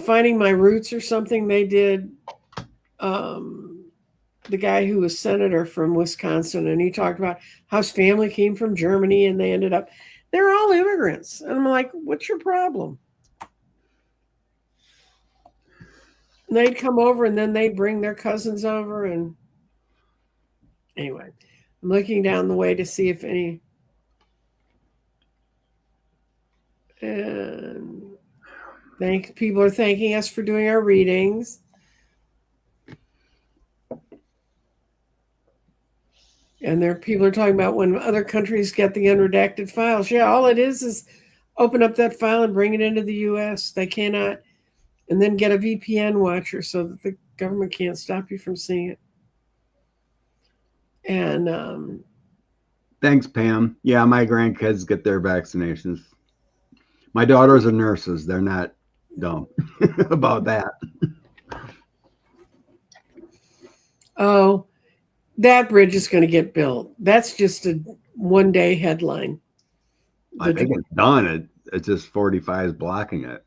Finding My Roots or something. They did. The guy who was senator from Wisconsin, and he talked about how his family came from Germany, and they ended up. They're all immigrants, and I'm like, what's your problem? And they'd come over, and then they'd bring their cousins over, and anyway, I'm looking down the way to see if any. And people are thanking us for doing our readings. And people are talking about when other countries get the unredacted files. Yeah, all it is open up that file and bring it into the U.S. They cannot, and then get a VPN watcher so that the government can't stop you from seeing it. And thanks, Pam. Yeah, my grandkids get their vaccinations. My daughters are nurses. They're not dumb about that. Oh, that bridge is going to get built. That's just a one-day headline. I think it's done. It's just 45 is blocking it.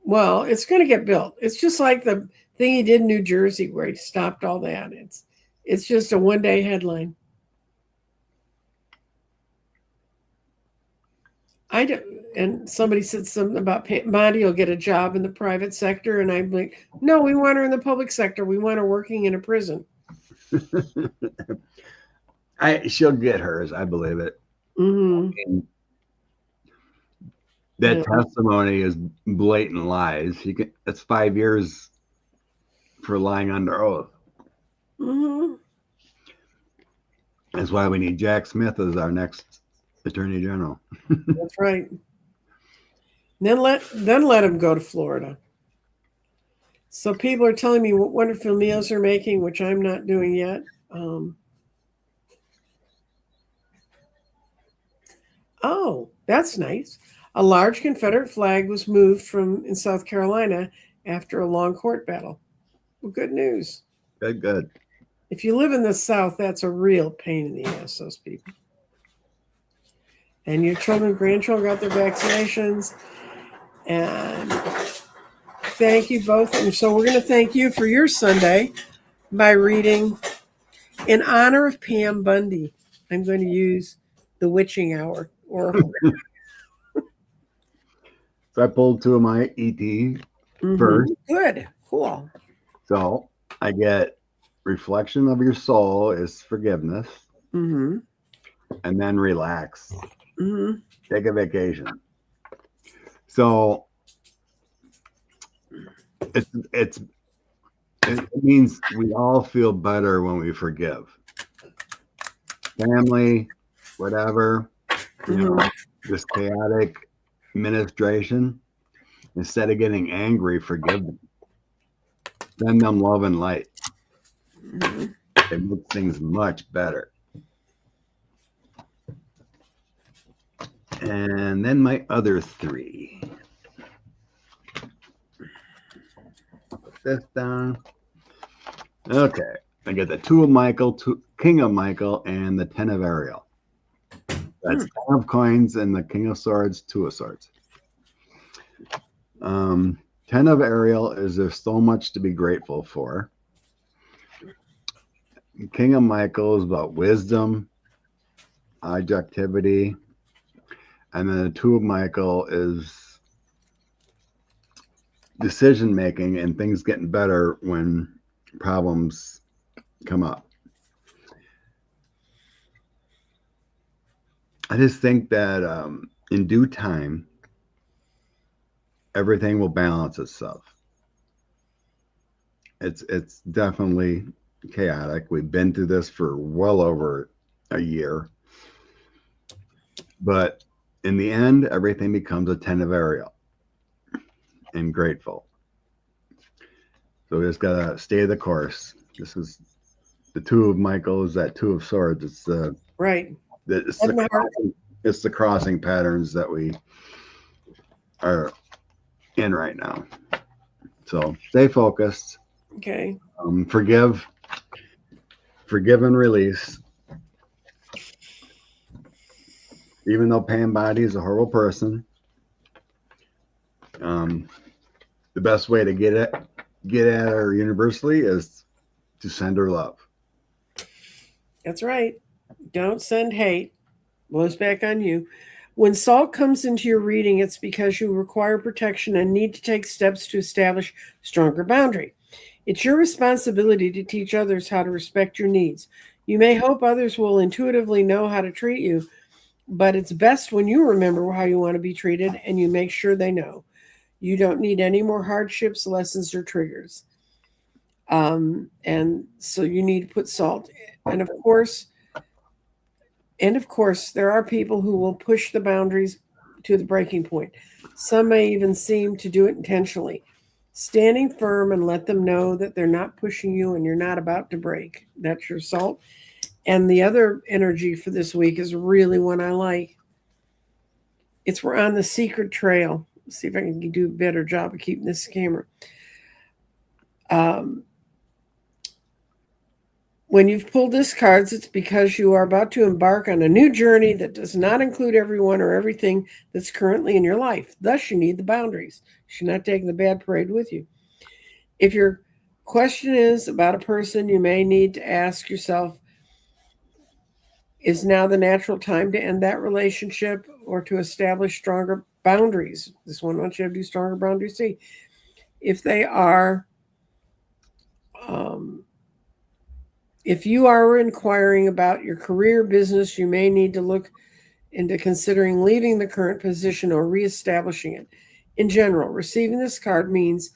Well, it's going to get built. It's just like the thing he did in New Jersey where he stopped all that. It's just a one-day headline. And somebody said something about Pam Bondi will get a job in the private sector, and I'm like, no, we want her in the public sector. We want her working in a prison. She'll get hers. I believe it. Mm-hmm. That testimony is blatant lies. That's 5 years for lying under oath. Mm-hmm. That's why we need Jack Smith as our next Attorney General. That's right. Then let them go to Florida. So people are telling me what wonderful meals they're making, which I'm not doing yet. Oh, that's nice. A large Confederate flag was moved from in South Carolina after a long court battle. Well, good news. Good. If you live in the South, that's a real pain in the ass, those people. And your children, grandchildren got their vaccinations. And thank you both. And so we're going to thank you for your Sunday by reading in honor of Pam Bondi. I'm going to use the witching hour oracle. So I pulled two of my ET first. Good. Cool. So I get reflection of your soul is forgiveness. Mm-hmm. And then relax. Mm-hmm. Take a vacation. So it means we all feel better when we forgive. Family, whatever, this chaotic administration, instead of getting angry, forgive them. Send them love and light. It makes things much better. And then my other three. Put this down. Okay. I get the Two of Michael, King of Michael, and the 10 of Ariel. That's 10 of coins and the King of Swords, 2 of Swords. 10 of Ariel is there's so much to be grateful for. King of Michael is about wisdom, objectivity. And then the 2 of Michael is decision making and things getting better when problems come up. I just think that in due time, everything will balance itself. It's definitely chaotic. We've been through this for well over a year. But in the end, everything becomes a 10 of Ariel and grateful. So we just got to stay the course. This is the 2 of Michael is that 2 of Swords. It's the right. It's the crossing patterns that we are in right now. So stay focused. Okay. Forgive and release. Even though Pam Bondi is a horrible person, the best way to get at her universally is to send her love. That's right. Don't send hate. Blows back on you. When salt comes into your reading, it's because you require protection and need to take steps to establish stronger boundary. It's your responsibility to teach others how to respect your needs. You may hope others will intuitively know how to treat you, but it's best when you remember how you want to be treated and you make sure they know. You don't need any more hardships, lessons, or triggers. And so you need to put salt. And of course, there are people who will push the boundaries to the breaking point. Some may even seem to do it intentionally. Standing firm and let them know that they're not pushing you and you're not about to break. That's your salt. And the other energy for this week is really one I like. It's we're on the secret trail. Let's see if I can do a better job of keeping this camera. When you've pulled this cards, it's because you are about to embark on a new journey that does not include everyone or everything that's currently in your life. Thus, you need the boundaries. You should not take the bad parade with you. If your question is about a person, you may need to ask yourself, is now the natural time to end that relationship or to establish stronger boundaries? This one wants you to do stronger boundaries. See, if they are... if you are inquiring about your career business, you may need to look into considering leaving the current position or reestablishing it. In general, receiving this card means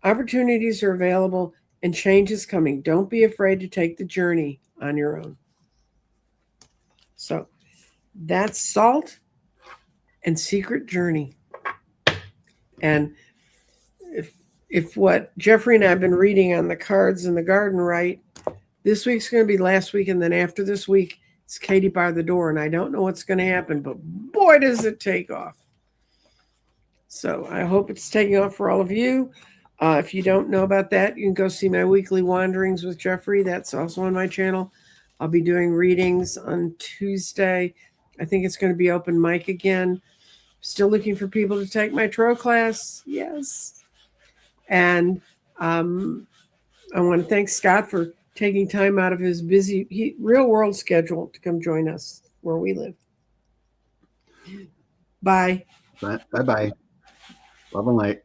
opportunities are available and change is coming. Don't be afraid to take the journey on your own. So that's Salt and Secret Journey. And if what Jeffrey and I have been reading on the cards in the garden right, this week's going to be last week, and then after this week, it's Katie by the door, and I don't know what's going to happen, but boy, does it take off. So I hope it's taking off for all of you. If you don't know about that, you can go see my weekly wanderings with Jeffrey. That's also on my channel. I'll be doing readings on Tuesday. I think it's going to be open mic again. Still looking for people to take my tarot class. Yes. And I want to thank Scott for taking time out of his busy real world schedule to come join us where we live. Bye. Bye-bye. Love and light.